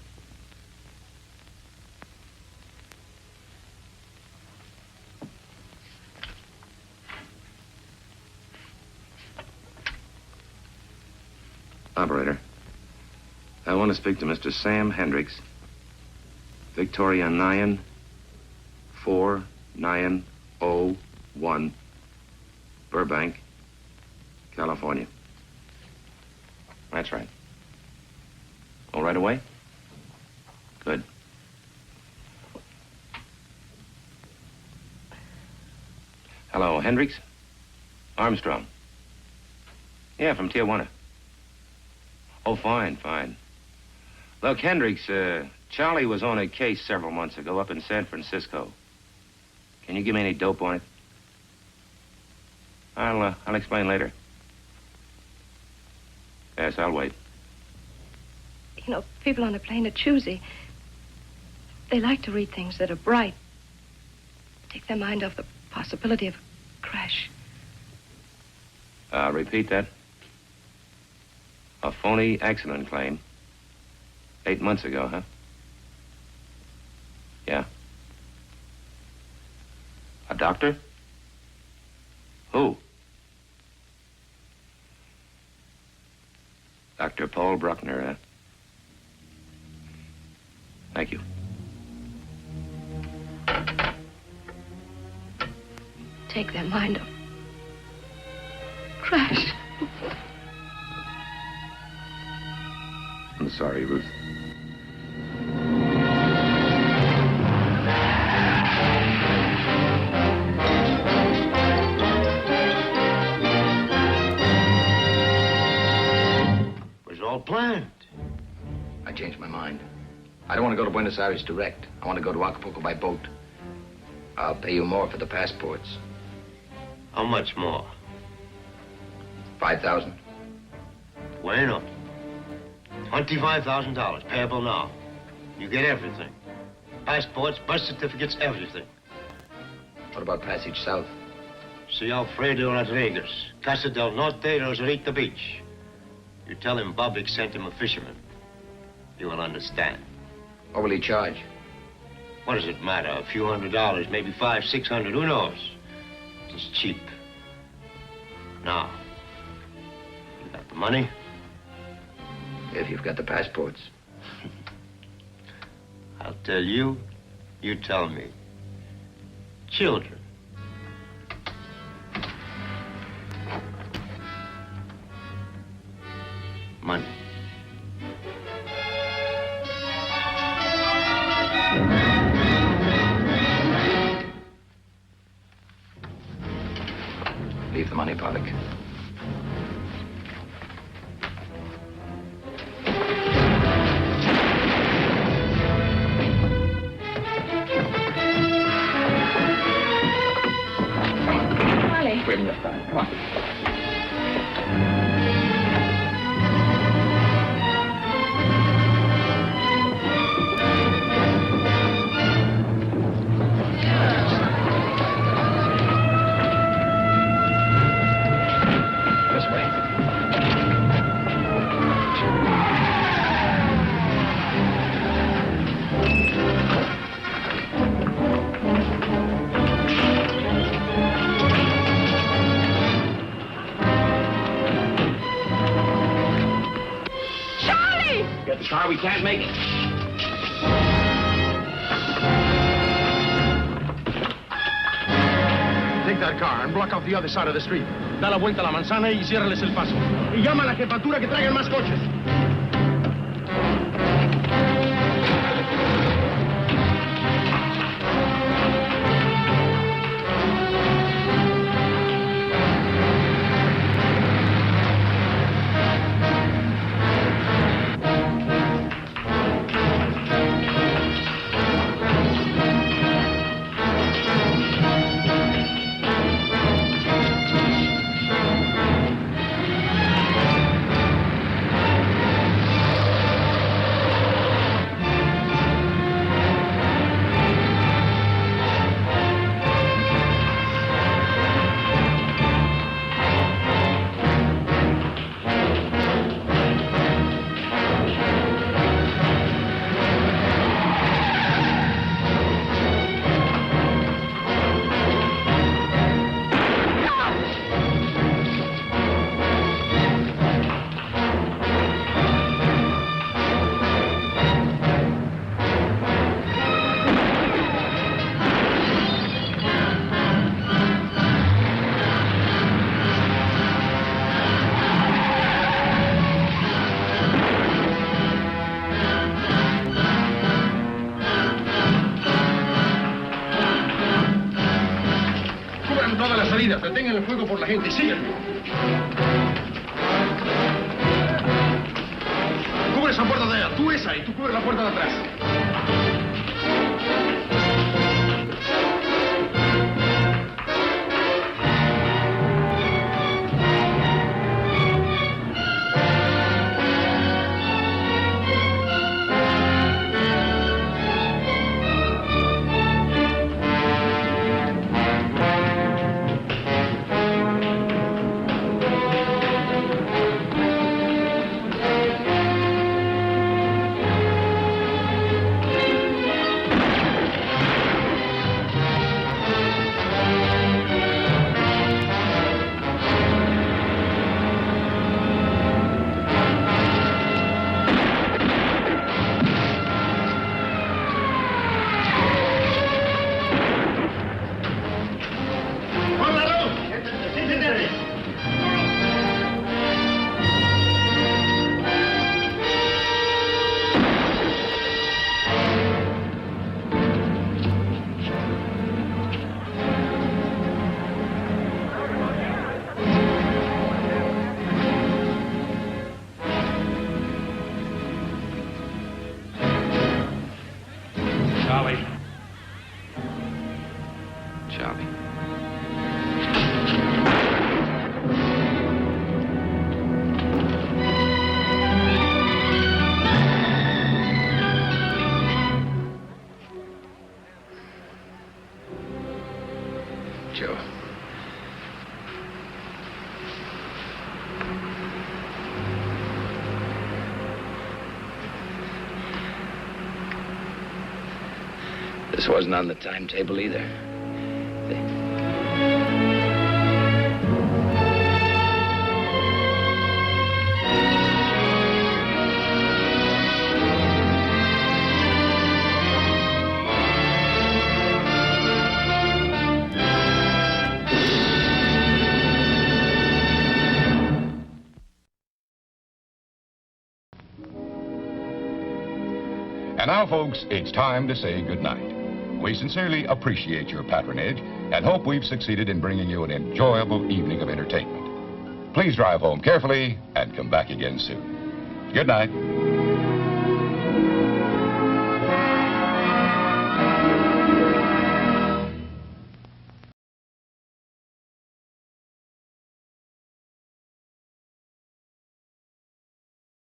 Operator, I want to speak to Mr. Sam Hendricks, Victoria 94901, Burbank, California. That's right. All right away? Good. Hello, Hendricks? Armstrong. Yeah, from Tijuana. Oh, fine, fine. Look, Hendricks, Charlie was on a case several months ago up in San Francisco. Can you give me any dope on it? I'll explain later. Yes, I'll wait. You know, people on a plane are choosy. They like to read things that are bright. Take their mind off the possibility of a crash. Repeat that. A phony accident claim. 8 months ago, huh? Yeah. A doctor? Who? Dr. Paul Bruckner, huh? Thank you. Take their mind off. Crash. I'm sorry, Ruth. It was all planned. I changed my mind. I don't want to go to Buenos Aires direct. I want to go to Acapulco by boat. I'll pay you more for the passports. How much more? 5,000. Bueno. $25,000, payable now. You get everything. Passports, birth certificates, everything. What about passage south? See Alfredo Rodriguez, Casa del Norte, Rosarito Beach. You tell him Bobbick sent him a fisherman. He will understand. What will he charge? What does it matter? A few $100, maybe $500, $600, who knows? It's cheap. Now, you got the money? If you've got the passports. I'll tell you, you tell me. Children. me, Pollock. Molly. Wait a minute, darling. Come on. Get the car, we can't make it. Take that car and block off the other side of the street. Da la vuelta a la manzana y ciérrales el paso. Y llama a la jefatura que traigan más coches. Detengan el fuego por la gente. Síganme. Cubre esa puerta de allá. Tú esa y tú cubre la puerta de atrás. Joe. This wasn't on the timetable either. And now, folks, it's time to say goodnight. We sincerely appreciate your patronage and hope we've succeeded in bringing you an enjoyable evening of entertainment. Please drive home carefully and come back again soon. Good night.